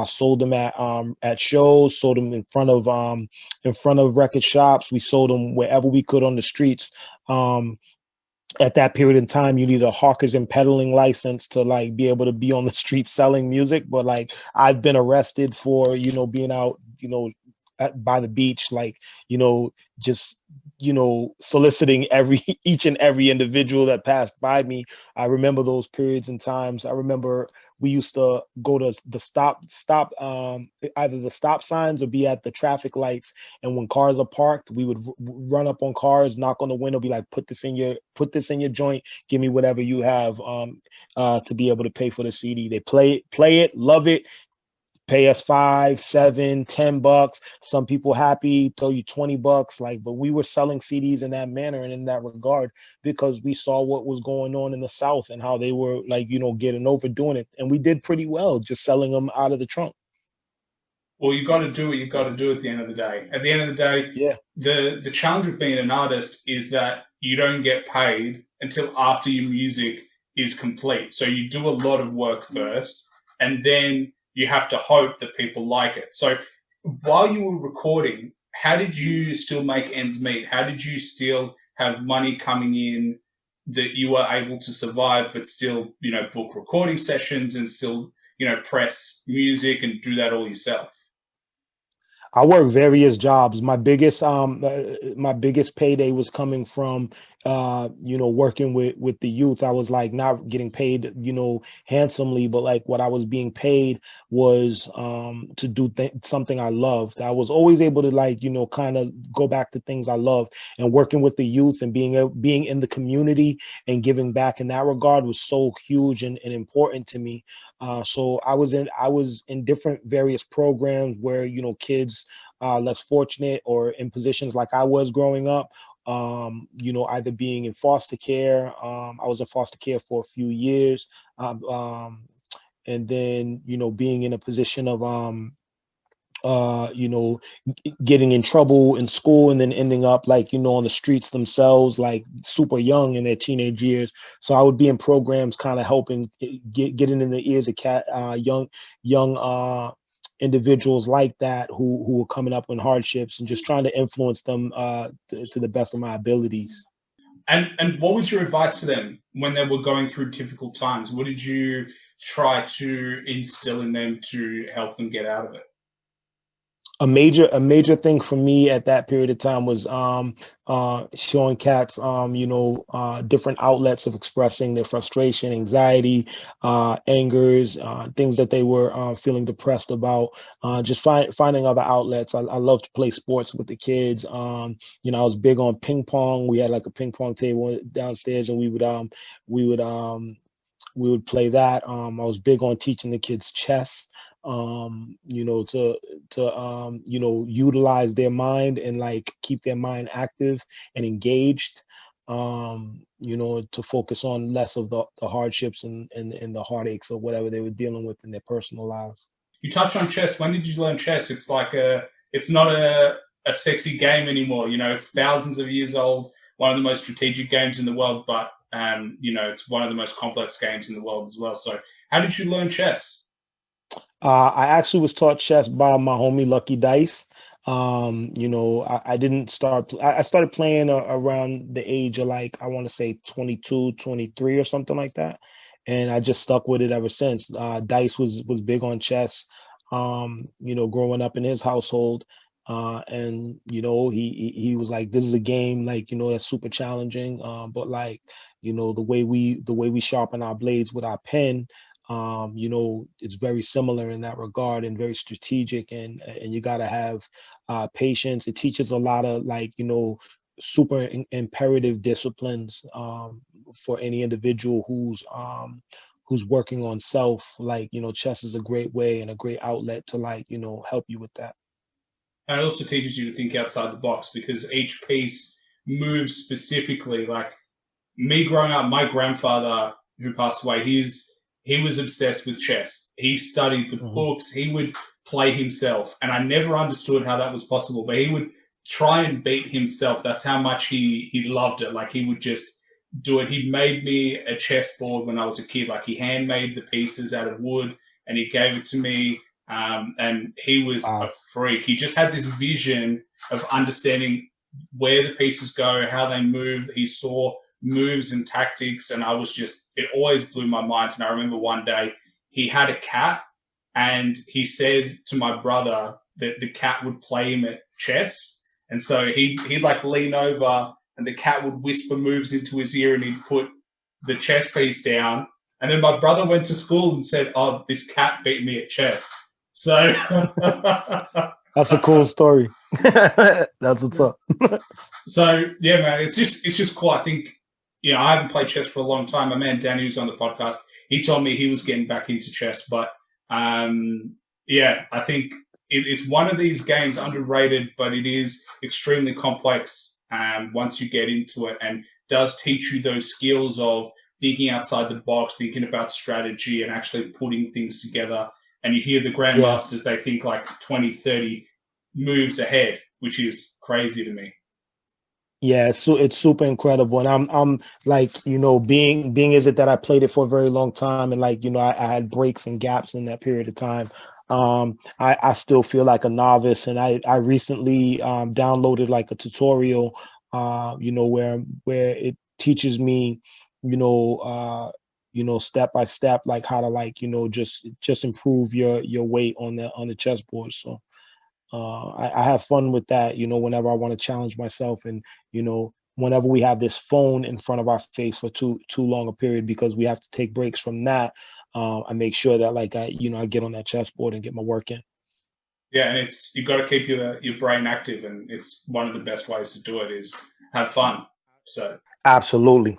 sold them at shows, sold them in front of record shops. We sold them wherever we could on the streets. Um, at that period in time, you need a hawkers and peddling license to, like, be able to be on the street selling music. But, like, I've been arrested for, you know, being out, you know, by the beach, like, you know, just, you know, soliciting every each and every individual that passed by me. I remember those periods and times. I remember we used to go to the stop either the stop signs or be at the traffic lights, and when cars are parked, we would run up on cars, knock on the window, be like, put this in your joint, give me whatever you have, to be able to pay for the CD. They play it, love it, pay us 5, 7, $10. Some people happy, throw you $20. Like, but we were selling CDs in that manner and in that regard because we saw what was going on in the South and how they were, like, you know, getting overdoing it. And we did pretty well just selling them out of the trunk. Well, you got to do what you got to do at the end of the day. At the end of the day, Yeah. the challenge of being an artist is that you don't get paid until after your music is complete. So you do a lot of work first, and then you have to hope that people like it. So while you were recording, how did you still make ends meet? How did you still have money coming in that you were able to survive, but still, you know, book recording sessions and still, press music and do that all yourself? I worked various jobs. My biggest payday was coming from working with the youth. I was like not getting paid, handsomely, but like what I was being paid was to do something I loved. I was always able to like, kind of go back to things I loved, and working with the youth and being in the community and giving back in that regard was so huge and important to me. So I was in different various programs where kids less fortunate or in positions like I was growing up, either being in foster care. I was in foster care for a few years, um, um, and then being in a position of uh you know getting in trouble in school, and then ending up like on the streets themselves, like super young in their teenage years. So I would be in programs kind of helping getting in the ears of young individuals like that who were coming up in hardships, and just trying to influence them to the best of my abilities. And what was your advice to them when they were going through difficult times? What did you try to instill in them to help them get out of it? A major thing for me at that period of time was showing cats different outlets of expressing their frustration, anxiety, angers, things that they were feeling depressed about. Just finding other outlets. I love to play sports with the kids. I was big on ping pong. We had like a ping pong table downstairs, and we would we would play that. I was big on teaching the kids chess, to utilize their mind and like keep their mind active and engaged. To focus on less of the hardships and the heartaches or whatever they were dealing with in their personal lives. You touched on chess. When did you learn chess? It's not a sexy game anymore. It's thousands of years old. One of the most strategic games in the world, but it's one of the most complex games in the world as well. So, how did you learn chess? I actually was taught chess by my homie Lucky Dice. I didn't start, I started playing around the age of like, I want to say 22, 23 or something like that. And I just stuck with it ever since. Dice was big on chess, growing up in his household. And he was like, this is a game like, that's super challenging. But like, the way we sharpen our blades with our pen, it's very similar in that regard and very strategic, and you got to have patience. It teaches a lot of like super imperative disciplines for any individual who's working on self. Like chess is a great way and a great outlet to like help you with that. And it also teaches you to think outside the box because each piece moves specifically. Like me growing up, my grandfather who passed away, he was obsessed with chess. He studied the Mhm. books. He would play himself, and I never understood how that was possible. But he would try and beat himself. That's how much he loved it. Like he would just do it. He made me a chessboard when I was a kid. Like he handmade the pieces out of wood, and he gave it to me. And he was a Wow. freak. He just had this vision of understanding where the pieces go, how they move. He saw moves and tactics, and it always blew my mind. And I remember one day he had a cat, and he said to my brother that the cat would play him at chess, and so he'd like lean over, and the cat would whisper moves into his ear, and he'd put the chess piece down. And then my brother went to school and said, "Oh, this cat beat me at chess." So That's a cool story. That's what's up. So yeah, man, it's just cool. I think I haven't played chess for a long time. My man Danny, who's on the podcast, he told me he was getting back into chess, but yeah, I think it's one of these games underrated, but it is extremely complex once you get into it, and does teach you those skills of thinking outside the box, thinking about strategy, and actually putting things together. And you hear the Yeah. grandmasters; they think like 20, 30 moves ahead, which is crazy to me. Yeah, it's super incredible, and I'm like being is it that I played it for a very long time, and like I had breaks and gaps in that period of time. I still feel like a novice, and I recently downloaded like a tutorial, where it teaches me, you know, uh, step by step, like how to like, just improve your weight on the chessboard. So I have fun with that, whenever I want to challenge myself, and whenever we have this phone in front of our face for too long a period, because we have to take breaks from that. I make sure that like I get on that chessboard and get my work in. Yeah, and it's you've got to keep your brain active, and it's one of the best ways to do it is have fun. So Absolutely.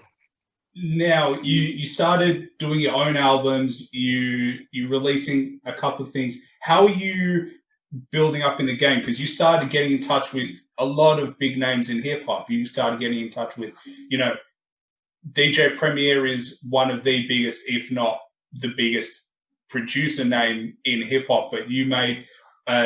now you started doing your own albums, you releasing a couple of things. How are you building up in the game? Because you started getting in touch with a lot of big names in hip hop. You started getting in touch with, you know, DJ Premier is one of the biggest, if not the biggest producer name in hip hop. But you made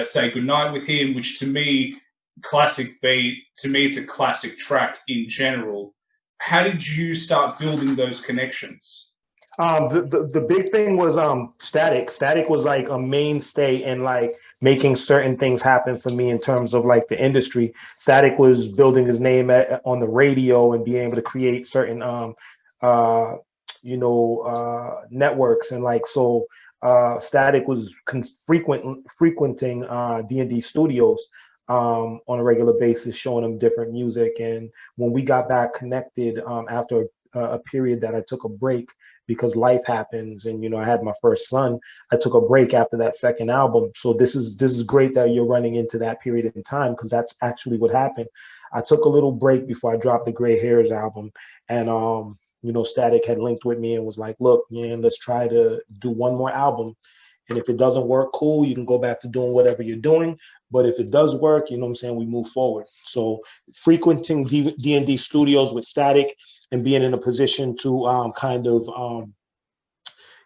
Say Goodnight with him, which to me, classic beat. To me, it's a classic track in general. How did you start building those connections? The big thing was Static. Static was like a mainstay in like making certain things happen for me in terms of like the industry. Static was building his name on the radio and being able to create certain uh networks, and like so Static was frequenting D&D studios on a regular basis, showing them different music. And when we got back connected after a period that I took a break because life happens, and I had my first son, I took a break after that second album. So this is great that you're running into that period in time, because that's actually what happened. I took a little break before I dropped the Gray Hairs album, and Static had linked with me and was like, look, man, let's try to do one more album, and if it doesn't work, cool, you can go back to doing whatever you're doing. But if it does work, what I'm saying, we move forward. So frequenting D&D studios with Static and being in a position to kind of,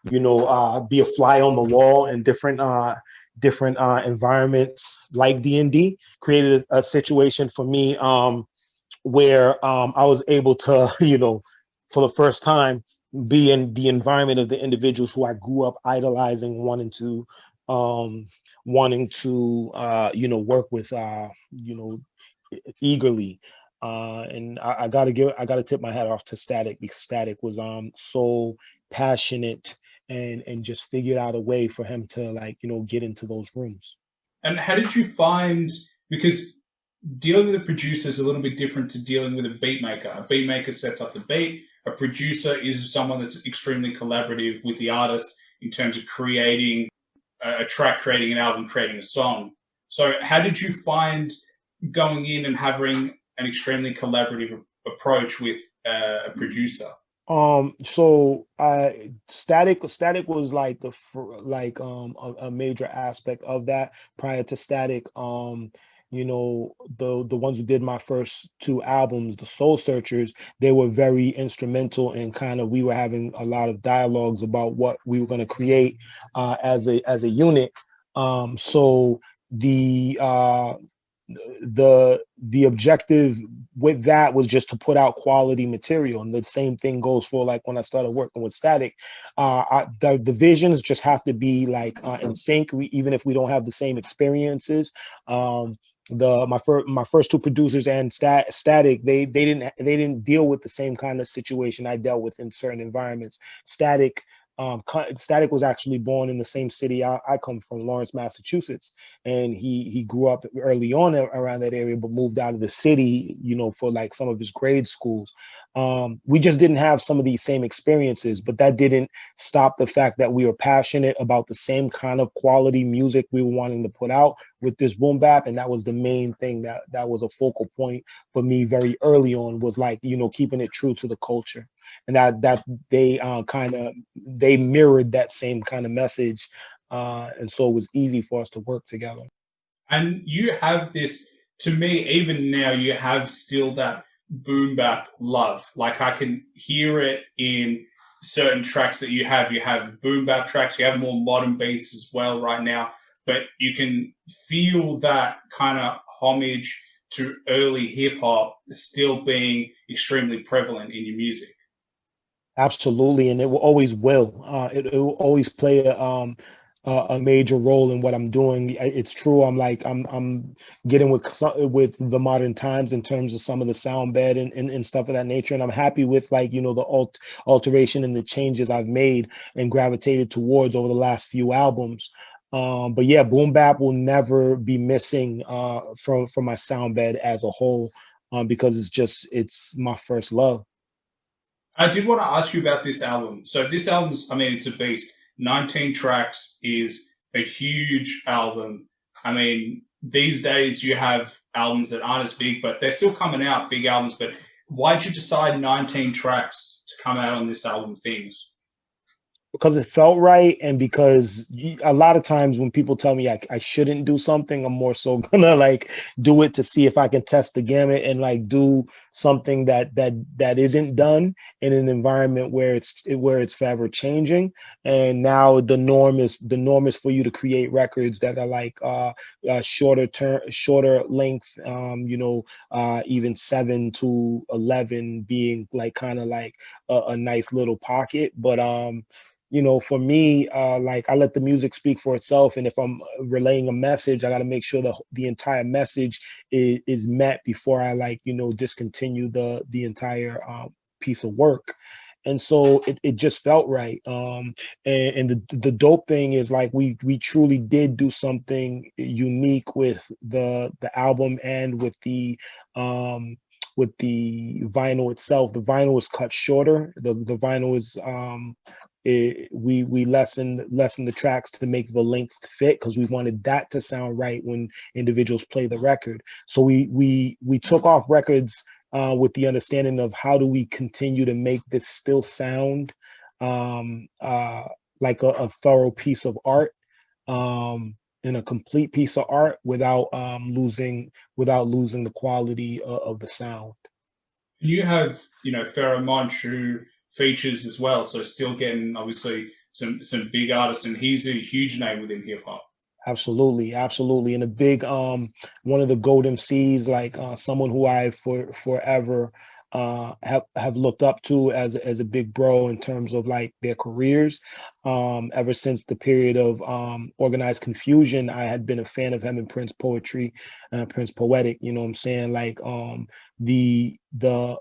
be a fly on the wall in different environments like D&D created a situation for me where I was able to, for the first time, be in the environment of the individuals who I grew up idolizing, um, wanting to, work with, eagerly. And I gotta tip my hat off to Static, because Static was so passionate, and just figured out a way for him to like, get into those rooms. And how did you find, because dealing with a producer is a little bit different to dealing with a beat maker. A beat maker sets up the beat. A producer is someone that's extremely collaborative with the artist in terms of creating a track, creating an album, creating a song. So, how did you find going in and having an extremely collaborative approach with a producer? So I Static was like a major aspect of that. Prior to Static, the ones who did my first two albums, the Soul Searchers, they were very instrumental in kind of, we were having a lot of dialogues about what we were going to create as a unit. So the objective with that was just to put out quality material, and the same thing goes for like when I started working with Static. The visions just have to be like in sync, even if we don't have the same experiences. My first two producers and Static, they didn't deal with the same kind of situation I dealt with in certain environments. Static was actually born in the same city I come from, Lawrence, Massachusetts, and he grew up early on around that area, but moved out of the city, for like some of his grade schools. We just didn't have some of these same experiences, but that didn't stop the fact that we were passionate about the same kind of quality music we were wanting to put out with this boom bap. And that was the main thing that was a focal point for me very early on, was like, keeping it true to the culture. And that they they mirrored that same kind of message, and so it was easy for us to work together. And you have this, to me, even now, you have still that boom bap love. Like I can hear it in certain tracks that you have. You have boom bap tracks, you have more modern beats as well right now, but you can feel that kind of homage to early hip hop still being extremely prevalent in your music. Absolutely, and it will always will. It will always play a major role in what I'm doing. It's true. I'm getting with the modern times in terms of some of the sound bed and stuff of that nature. And I'm happy with like, you know, the alteration and the changes I've made and gravitated towards over the last few albums. But yeah, boom bap will never be missing from my sound bed as a whole, because it's my first love. I did want to ask you about this album. So this album's, I mean, it's a beast. 19 tracks is a huge album. I mean, these days you have albums that aren't as big, but they're still coming out, big albums. But why'd you decide 19 tracks to come out on this album, Things? Because it felt right, and because a lot of times when people tell me I shouldn't do something, I'm more so gonna like do it to see if I can test the gamut and like do something that isn't done in an environment where it's forever changing. And now the norm is for you to create records that are like shorter length, even 7 to 11 being like kind of like a nice little pocket. But for me, like I let the music speak for itself, and if I'm relaying a message, I got to make sure the entire message is met before I like discontinue the entire piece of work. And so it just felt right. And the dope thing is like we truly did do something unique with the album and with the vinyl itself. The vinyl is cut shorter. The vinyl is we lessened the tracks to make the length fit, because we wanted that to sound right when individuals play the record. So we took off records with the understanding of how do we continue to make this still sound um, uh, like a thorough piece of art, and a complete piece of art without losing the quality of the sound. You have, Pharaoh Monch, who features as well, so still getting obviously some big artists, and he's a huge name within hip hop. Absolutely, absolutely, and a big one of the GOAT MCs, like someone who I forever have looked up to as a big bro in terms of like their careers. Ever since the period of Organized Confusion, I had been a fan of him and Prince Poetry, Prince Poetic. You know what I'm saying? Like the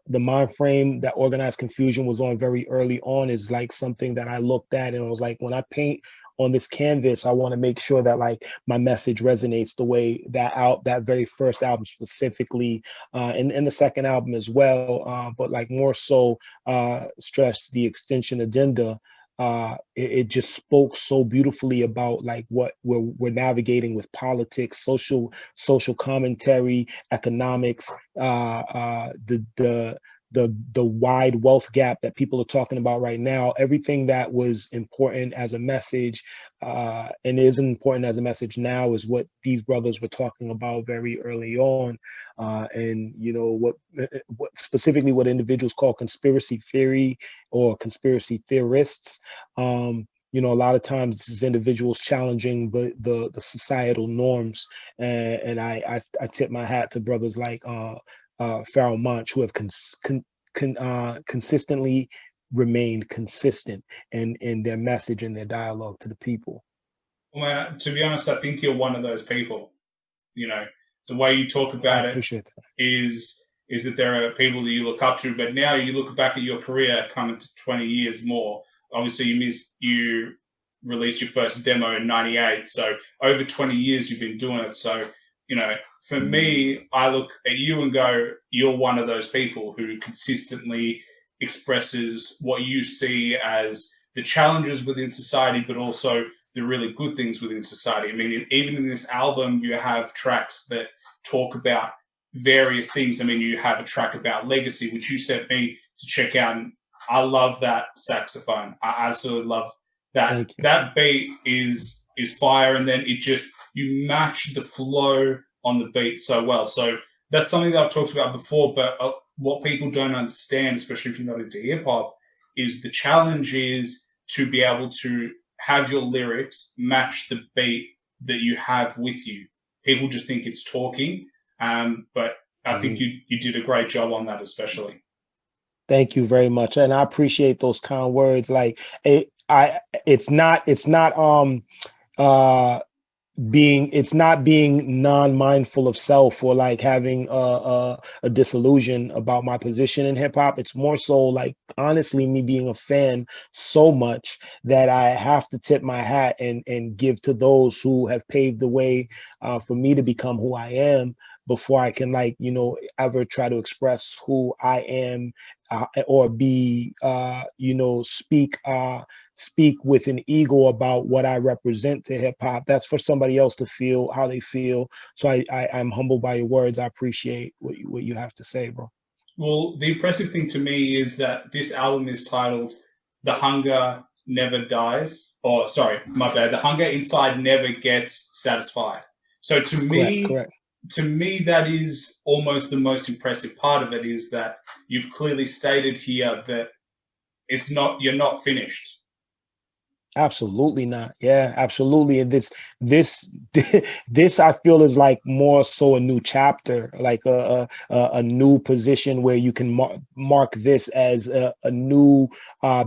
mind frame that Organized Confusion was on very early on is like something that I looked at and I was like, when I paint on this canvas, I want to make sure that like my message resonates the way that very first album specifically, and the second album as well, but like more so stressed the extension agenda. It just spoke so beautifully about like what we're navigating with politics, social commentary, economics, the wide wealth gap that people are talking about right now. Everything that was important as a message, and is important as a message now, is what these brothers were talking about very early on. And what specifically what individuals call conspiracy theory or conspiracy theorists. A lot of times this is individuals challenging the societal norms, and I tip my hat to brothers like Pharaoh Monch, who have consistently remained consistent in their message and their dialogue to the people. Well, man, to be honest, I think you're one of those people. You know, the way you talk I about it appreciate that. is that there are people that you look up to, but now you look back at your career coming to 20 years more. Obviously, you released your first demo in '98, so over 20 years you've been doing it. So, for me, I look at you and go, you're one of those people who consistently expresses what you see as the challenges within society, but also the really good things within society. I mean, even in this album, you have tracks that talk about various things. I mean, you have a track about legacy, which you sent me to check out, and I love that saxophone. I absolutely love that. Thank you. That beat is fire, and then it just you match the flow on the beat so well. So that's something that I've talked about before, but what people don't understand, especially if you're not into hip hop, is the challenge is to be able to have your lyrics match the beat that you have with you. People just think it's talking, but I think Mhm. you did a great job on that, especially. Thank you very much, and I appreciate those kind words. Like it's not uh being it's not being non-mindful of self or like having a disillusion about my position in hip hop. It's more so like honestly me being a fan so much that I have to tip my hat and give to those who have paved the way for me to become who I am before I can like ever try to express who I am or be speak with an ego about what I represent to hip hop. That's for somebody else to feel how they feel. So I'm humbled by your words. I appreciate what you have to say, bro. Well, the impressive thing to me is that this album is titled "The Hunger Never Dies," or sorry, my bad. The hunger inside never gets satisfied. So Correct, correct. to me, that is almost the most impressive part of it is that you've clearly stated here that it's not you're not finished. Absolutely not. Yeah, absolutely. And this this I feel is like more so a new chapter, like a new position where you can mark this as a new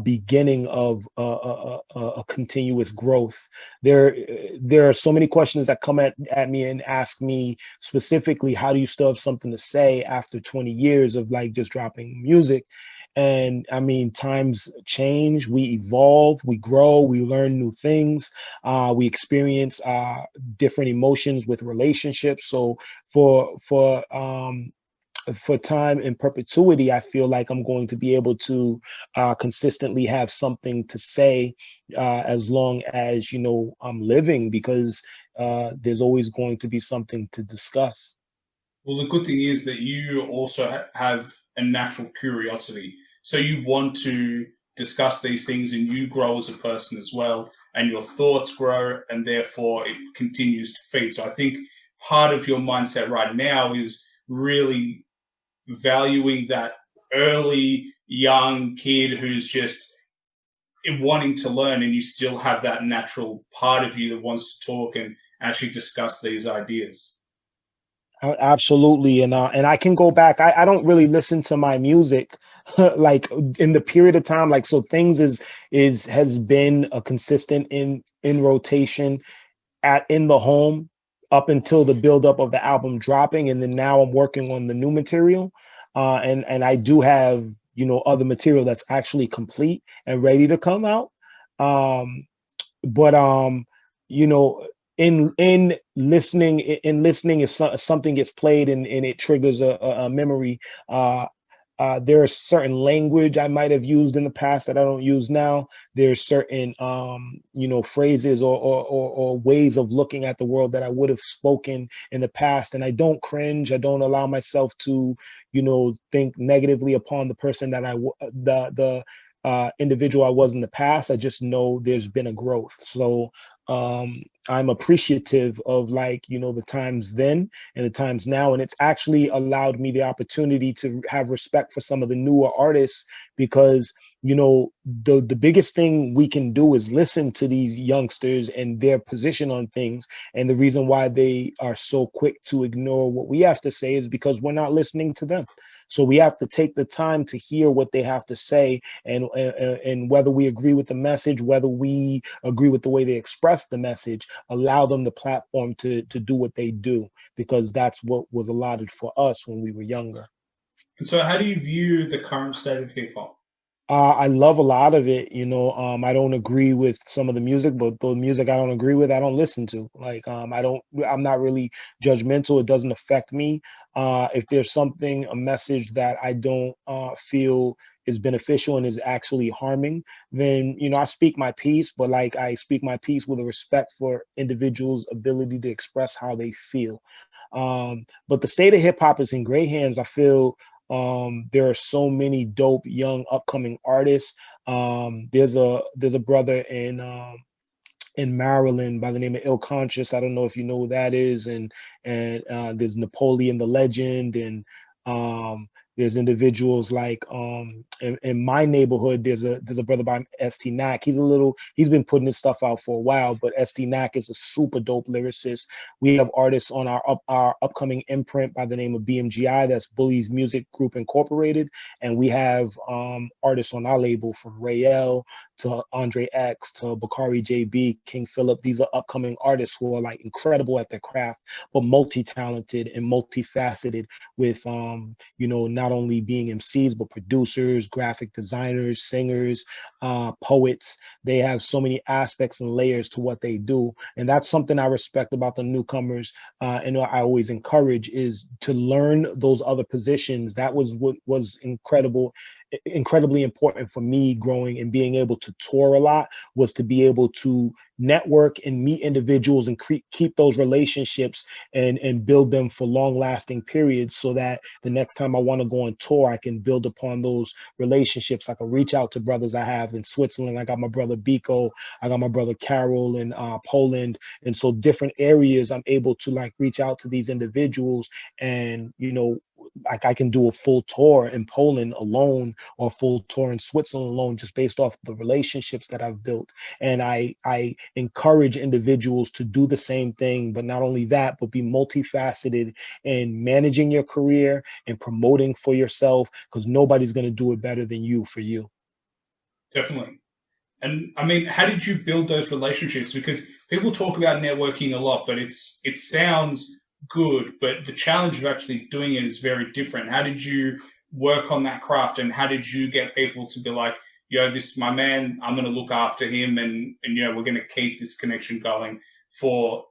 beginning of a continuous growth. There are so many questions that come at me and ask me specifically, how do you still have something to say after 20 years of like just dropping music? And I mean, times change, we evolve, we grow, we learn new things, we experience different emotions with relationships. So for for um, for time in perpetuity, I feel like I'm going to be able to consistently have something to say as long as I'm living, because there's always going to be something to discuss. Well, the good thing is that you also have a natural curiosity. So you want to discuss these things and you grow as a person as well, and your thoughts grow, and therefore it continues to feed. So I think part of your mindset right now is really valuing that early young kid who's just wanting to learn, and you still have that natural part of you that wants to talk and actually discuss these ideas. Absolutely, and I can go back. I don't really listen to my music like in the period of time, like so things is has been a consistent in rotation at in the home up until the buildup of the album dropping, and then now I'm working on the new material, and I do have other material that's actually complete and ready to come out. Um, but you know in listening, if something gets played and it triggers a memory, uh there is certain language I might have used in the past that I don't use now. There's certain phrases or ways of looking at the world that I would have spoken in the past, and I don't cringe. I don't allow myself to think negatively upon the person that the individual I was in the past. I just know there's been a growth. So I'm appreciative of like the times then and the times now, and it's actually allowed me the opportunity to have respect for some of the newer artists, because the biggest thing we can do is listen to these youngsters and their position on things, and the reason why they are so quick to ignore what we have to say is because we're not listening to them. So we have to take the time to hear what they have to say, and whether we agree with the message, whether we agree with the way they express the message, allow them the platform to do what they do, because that's what was allotted for us when we were younger. And so, how do you view the current state of hip hop? I love a lot of it. I don't agree with some of the music, but the music I don't agree with, I don't listen to. Like, I'm not really judgmental. It doesn't affect me. If there's something, a message that I don't feel is beneficial and is actually harming, then, I speak my piece, but like I speak my piece with a respect for individuals' ability to express how they feel. But the state of hip hop is in great hands. I feel there are so many dope young upcoming artists. There's a brother in Maryland by the name of Ill Conscious. I don't know if you know who that is, and there's Napoleon the Legend, and um There's individuals like in my neighborhood, there's a brother by St. He's been putting his stuff out for a while, but St. is a super dope lyricist. We have artists on our upcoming imprint by the name of BMGI, that's Bully's Music Group Incorporated, and we have artists on our label from Rayel to Andre X to Bakari JB, King Philip. These are upcoming artists who are like incredible at their craft, but multi-talented and multifaceted with not only being MCs, but producers, graphic designers, singers, poets. They have so many aspects and layers to what they do. And that's something I respect about the newcomers. And I always encourage is to learn those other positions. That was what was incredibly important for me growing and being able to tour a lot, was to be able to network and meet individuals and keep those relationships and build them for long lasting periods, so that the next time I want to go on tour, I can build upon those relationships. I can reach out to brothers I have in Switzerland. I got my brother Biko, I got my brother Carol in Poland. And so different areas, I'm able to like reach out to these individuals, and like I can do a full tour in Poland alone, or a full tour in Switzerland alone, just based off the relationships that I've built. And I encourage individuals to do the same thing, but not only that, but be multifaceted in managing your career and promoting for yourself, because nobody's going to do it better than you for you. Definitely. And I mean, how did you build those relationships? Because people talk about networking a lot, but it sounds good, but the challenge of actually doing it is very different. How did you work on that craft, and how did you get people to be like, yo, this is my man, I'm going to look after him, and we're going to keep this connection going for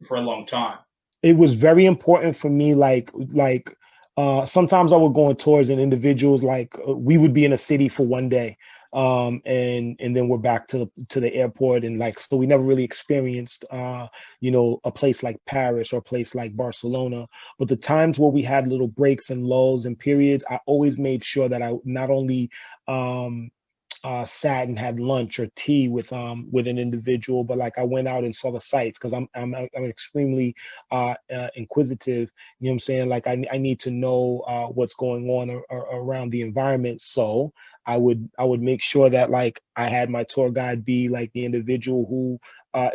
a long time? It was very important for me, sometimes I would go on tours and individuals we would be in a city for one day, and then we're back to the airport, and like, so we never really experienced a place like Paris or a place like Barcelona. But the times where we had little breaks and lulls and periods, I always made sure that I not only sat and had lunch or tea with an individual, but like I went out and saw the sights, because I'm extremely inquisitive. You know what I'm saying? Like I need to know what's going on around the environment. So I would make sure that like I had my tour guide be like the individual who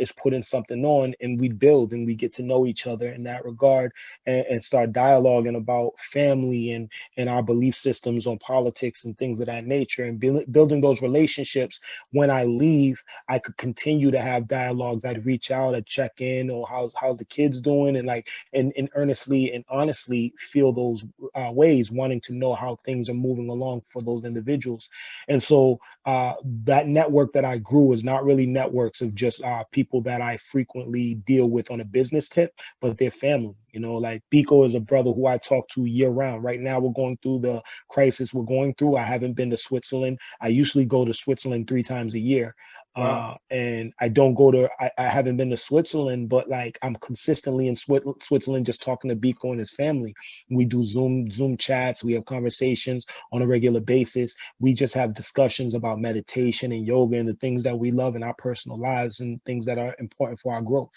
is putting something on, and we build and we get to know each other in that regard, and start dialoguing about family and our belief systems on politics and things of that nature, and building those relationships. When I leave, I could continue to have dialogues. I'd reach out, I'd check in, or how's the kids doing, and like and earnestly and honestly feel those ways, wanting to know how things are moving along for those individuals. And so that network that I grew is not really networks of just people that I frequently deal with on a business tip, but their family. Like Biko is a brother who I talk to year round. Right now, we're going through the crisis we're going through. I haven't been to Switzerland. I usually go to Switzerland 3 times a year. Wow. And I don't go to, I haven't been to Switzerland, but like I'm consistently in Switzerland, just talking to Biko and his family. We do Zoom chats. We have conversations on a regular basis. We just have discussions about meditation and yoga and the things that we love in our personal lives and things that are important for our growth,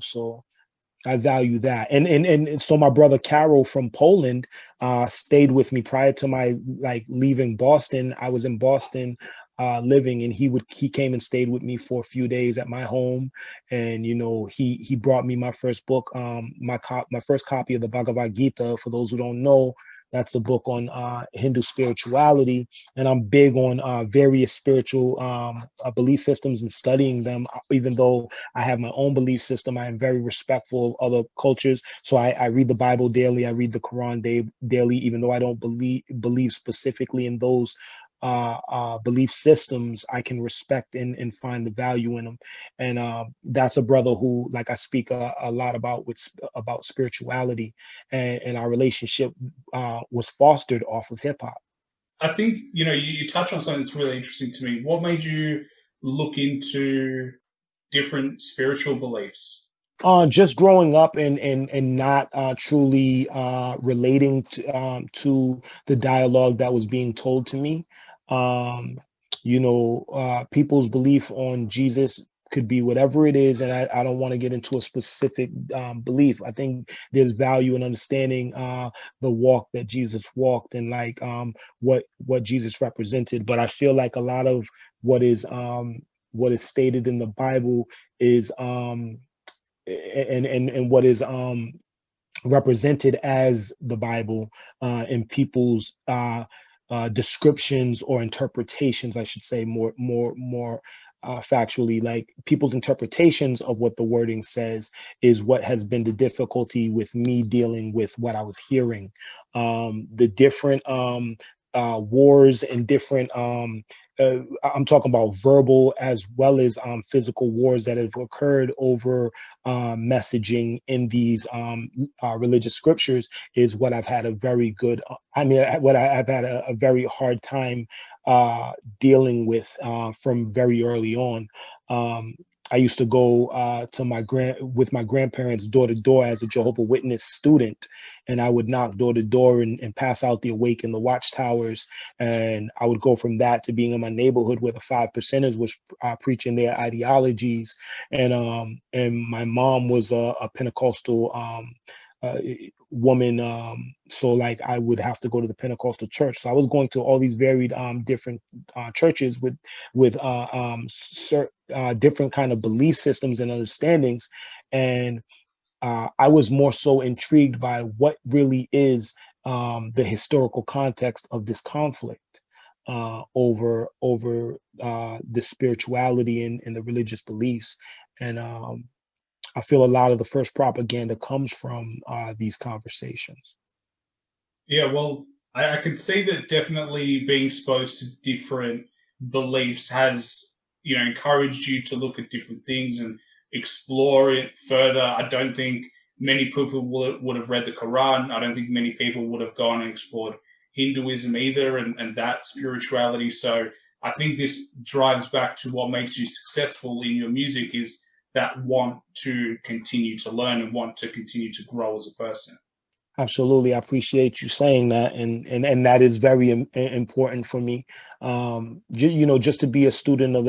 so I value that. And so my brother Carol from Poland stayed with me prior to my like leaving Boston. I was in Boston living, and he came and stayed with me for a few days at my home. And he brought me my first book, my first copy of the Bhagavad Gita. For those who don't know, that's a book on Hindu spirituality, and I'm big on various spiritual belief systems and studying them. Even though I have my own belief system, I am very respectful of other cultures. So I read the Bible daily. I read the Quran daily, even though I don't believe specifically in those belief systems. I can respect and find the value in them. And that's a brother who, like, I speak a lot about about spirituality, and our relationship was fostered off of hip hop. I think you touch on something that's really interesting to me. What made you look into different spiritual beliefs? Just growing up and not truly relating to the dialogue that was being told to me. People's belief on Jesus could be whatever it is, and I don't want to get into a specific belief. I think there's value in understanding the walk that Jesus walked, and like what Jesus represented. But I feel like a lot of what is what is stated in the Bible is and what is represented as the Bible in people's descriptions or interpretations, I should say, more factually, like people's interpretations of what the wording says is what has been the difficulty with me dealing with what I was hearing. The different wars and different I'm talking about verbal as well as physical wars that have occurred over messaging in these religious scriptures is what I've had a very good, what I've had a very hard time dealing with from very early on. I used to go to with my grandparents door to door as a Jehovah Witness student, and I would knock door to door and pass out the awake in the watchtowers, and I would go from that to being in my neighborhood where the five percenters was preaching their ideologies, and my mom was a Pentecostal uh, woman, so like I would have to go to the Pentecostal church. So I was going to all these varied different churches with different kind of belief systems and understandings, and I was more so intrigued by what really is the historical context of this conflict over the spirituality and the religious beliefs. And I feel a lot of the first propaganda comes from these conversations. Yeah, well, I can see that definitely being exposed to different beliefs has, encouraged you to look at different things and explore it further. I don't think many people would have read the Quran. I don't think many people would have gone and explored Hinduism either and that spirituality. So I think this drives back to what makes you successful in your music is that want to continue to learn and want to continue to grow as a person. Absolutely, I appreciate you saying that, and that is very important for me. Just to be a student of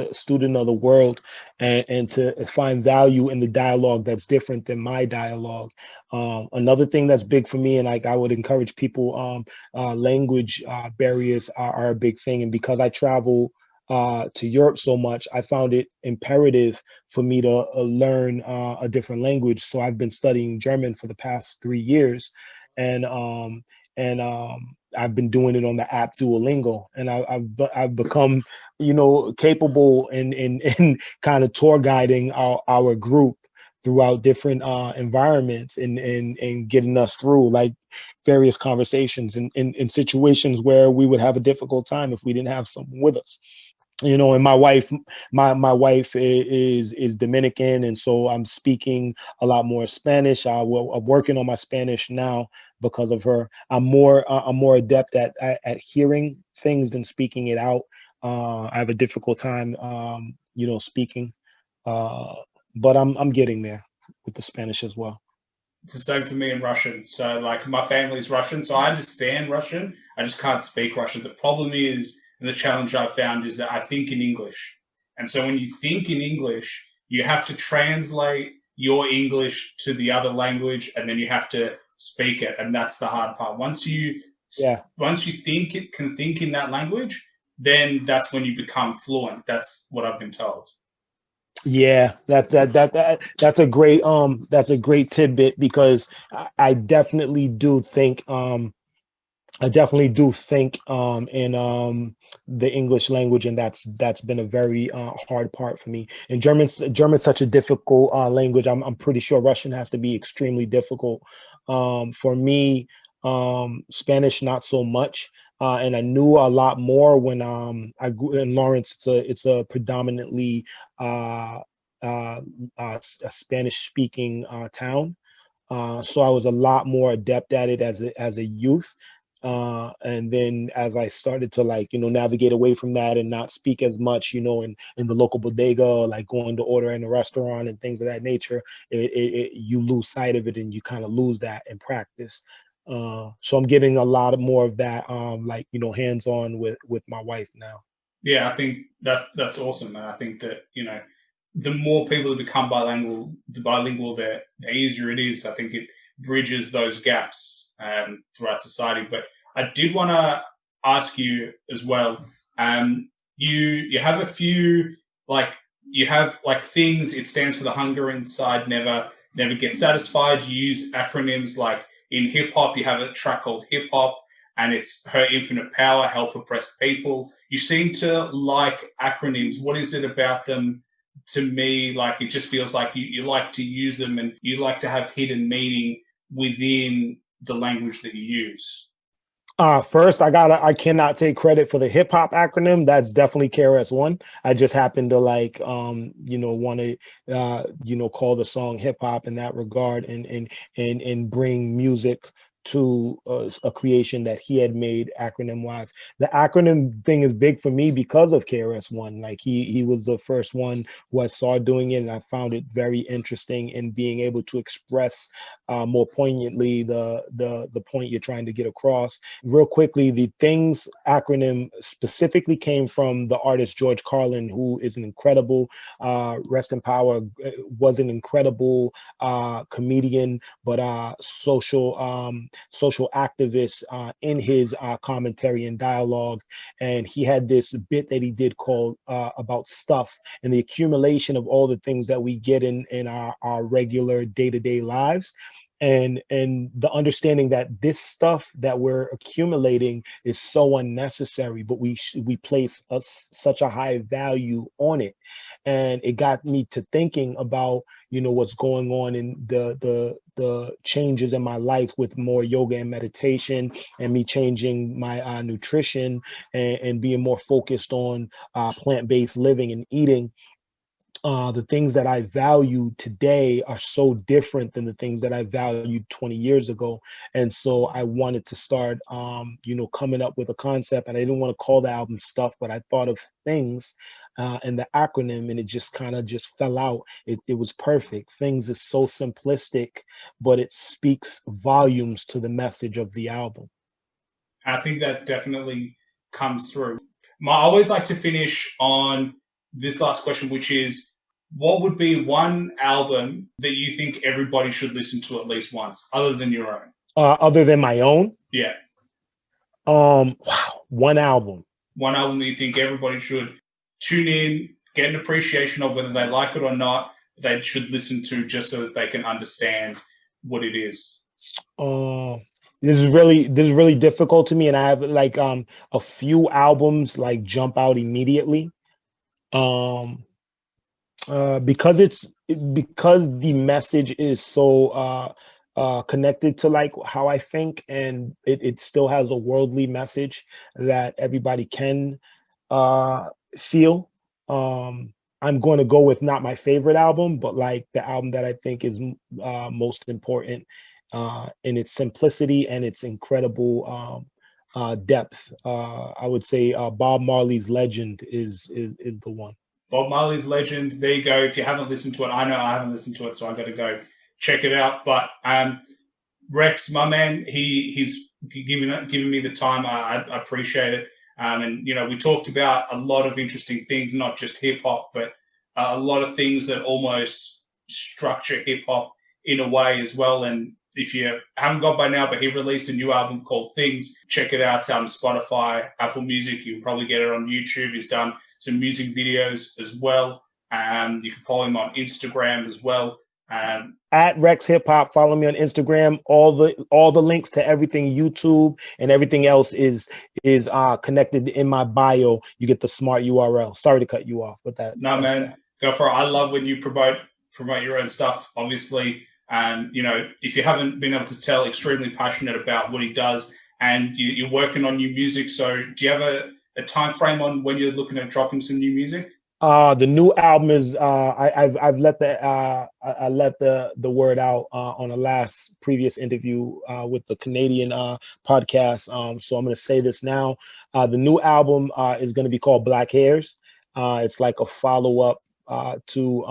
the world, and to find value in the dialogue that's different than my dialogue. Another thing that's big for me, and like I would encourage people, language barriers are a big thing, and because I travel to Europe so much, I found it imperative for me to learn a different language. So I've been studying German for the past 3 years, and I've been doing it on the app Duolingo, and I've become capable in kind of tour guiding our group throughout different environments and getting us through like various conversations in situations where we would have a difficult time if we didn't have someone with us. And my wife is Dominican, and so I'm speaking a lot more Spanish. I'm working on my Spanish now because of her. I'm more adept at hearing things than speaking it out. I have a difficult time speaking, uh but I'm getting there with the Spanish as well. It's the same for me in Russian. So, like, my family's Russian, so I understand Russian. I just can't speak Russian. The problem is, and the challenge I've found is that I think in English. And so, when you think in English, you have to translate your English to the other language, and then you have to speak it, and that's the hard part. Yeah. Once you think it can think in that language, then that's when you become fluent. That's what I've been told. Yeah, that's a great tidbit, because I definitely do think in the English language, and that's been a very hard part for me. And German's such a difficult language. I'm pretty sure Russian has to be extremely difficult. For me, Spanish not so much. And I knew a lot more when I grew in Lawrence. It's a predominantly uh, uh, a Spanish speaking town. So I was a lot more adept at it as a youth. And then as I started to like, navigate away from that and not speak as much, in the local bodega, or like going to order in a restaurant and things of that nature, you lose sight of it and you kind of lose that in practice. So I'm getting a lot more of that, like, hands on with my wife now. Yeah, I think that's awesome, and I think that the more people that become bilingual, the easier it is. I think it bridges those gaps throughout society. But I did want to ask you as well. You have a few like you have like things. It stands for the hunger inside. Never get satisfied. You use acronyms like in hip hop. You have a track called Hip Hop, and it's Her Infinite Power, Help Oppressed People. You seem to like acronyms. What is it about them? To me, like it just feels like you like to use them and you like to have hidden meaning within the language that you use. First, I cannot take credit for the hip hop acronym. That's definitely KRS-One. I just happen to like want to call the song hip hop in that regard, and bring music to a creation that he had made acronym wise. The acronym thing is big for me because of KRS-One. Like he was the first one who I saw doing it, and I found it very interesting in being able to express more poignantly the point you're trying to get across. Real quickly, the Things acronym specifically came from the artist George Carlin, who is an incredible, rest in power, was an incredible comedian, but social activist in his commentary and dialogue. And he had this bit that he did called about stuff and the accumulation of all the things that we get in our regular day-to-day lives, and the understanding that this stuff that we're accumulating is so unnecessary, but we place such a high value on it. And it got me to thinking about what's going on in the changes in my life with more yoga and meditation, and me changing my nutrition, and being more focused on plant-based living and eating. The things that I value today are so different than the things that I valued 20 years ago. And so I wanted to start, coming up with a concept, and I didn't want to call the album Stuff, but I thought of Things and the acronym, and it just kind of just fell out. It was perfect. Things is so simplistic, but it speaks volumes to the message of the album. I think that definitely comes through. I always like to finish on this last question, which is what would be one album that you think everybody should listen to at least once, other than your own? Other than my own? Yeah. Wow, one album. One album that you think everybody should tune in, get an appreciation of, whether they like it or not, they should listen to just so that they can understand what it is. This is really difficult to me, and I have like a few albums like jump out immediately. Because the message is so connected to like how I think, and it still has a worldly message that everybody can feel. I'm going to go with not my favorite album, but like the album that I think is most important in its simplicity and its incredible depth. I would say Bob Marley's Legend is the one. Bob Marley's Legend. There you go. If you haven't listened to it, I know I haven't listened to it, so I got to go check it out. But Reks, my man, he's giving me the time. I appreciate it. And we talked about a lot of interesting things, not just hip hop, but a lot of things that almost structure hip hop in a way as well. And if you haven't got by now, but he released a new album called Things. Check it out. It's on Spotify, Apple Music. You can probably get it on YouTube. He's done some music videos as well. You can follow him on Instagram as well. At Reks Hip Hop, follow me on Instagram. All the links to everything, YouTube and everything else is connected in my bio. You get the smart URL. Sorry to cut you off, but that's man, that. Go for it. I love when you promote your own stuff. Obviously, if you haven't been able to tell, extremely passionate about what he does, and you're working on new music. So, do you have a time frame on when you're looking at dropping some new music? The new album is I've let the word out on a previous interview with the Canadian podcast. So I'm going to say this now. The new album is going to be called Black Hairs. It's like a follow-up to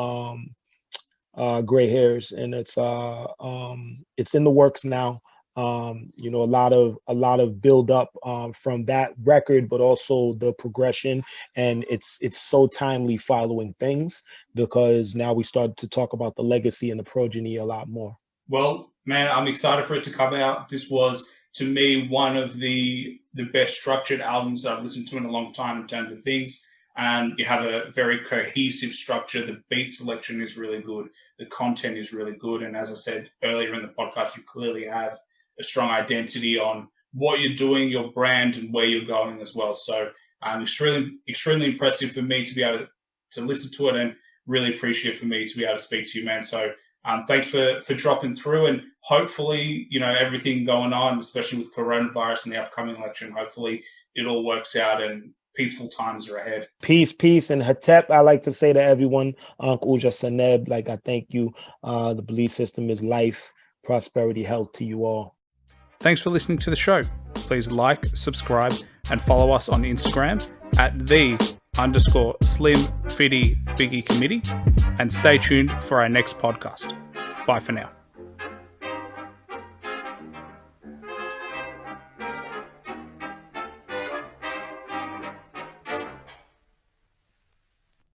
Gray Hairs, and it's in the works now. A lot of build up from that record, but also the progression, and it's so timely following things, because now we started to talk about the legacy and the progeny a lot more. Well, man, I'm excited for it to come out. This was, to me, one of the best structured albums I've listened to in a long time in terms of things. And you have a very cohesive structure. The beat selection is really good. The content is really good. And as I said earlier in the podcast, you clearly have a strong identity on what you're doing, your brand, and where you're going as well. So extremely impressive for me to be able to listen to it, and really appreciate for me to be able to speak to you, man. So thanks for dropping through, and hopefully, everything going on, especially with coronavirus and the upcoming election, hopefully it all works out and peaceful times are ahead. Peace, and Hi-Tek, I like to say to everyone, Uja Saneb, like, I thank you. The belief system is life, prosperity, health to you all. Thanks for listening to the show. Please like, subscribe, and follow us on Instagram at @the_Slim Fitty Biggie Committee, and stay tuned for our next podcast. Bye for now.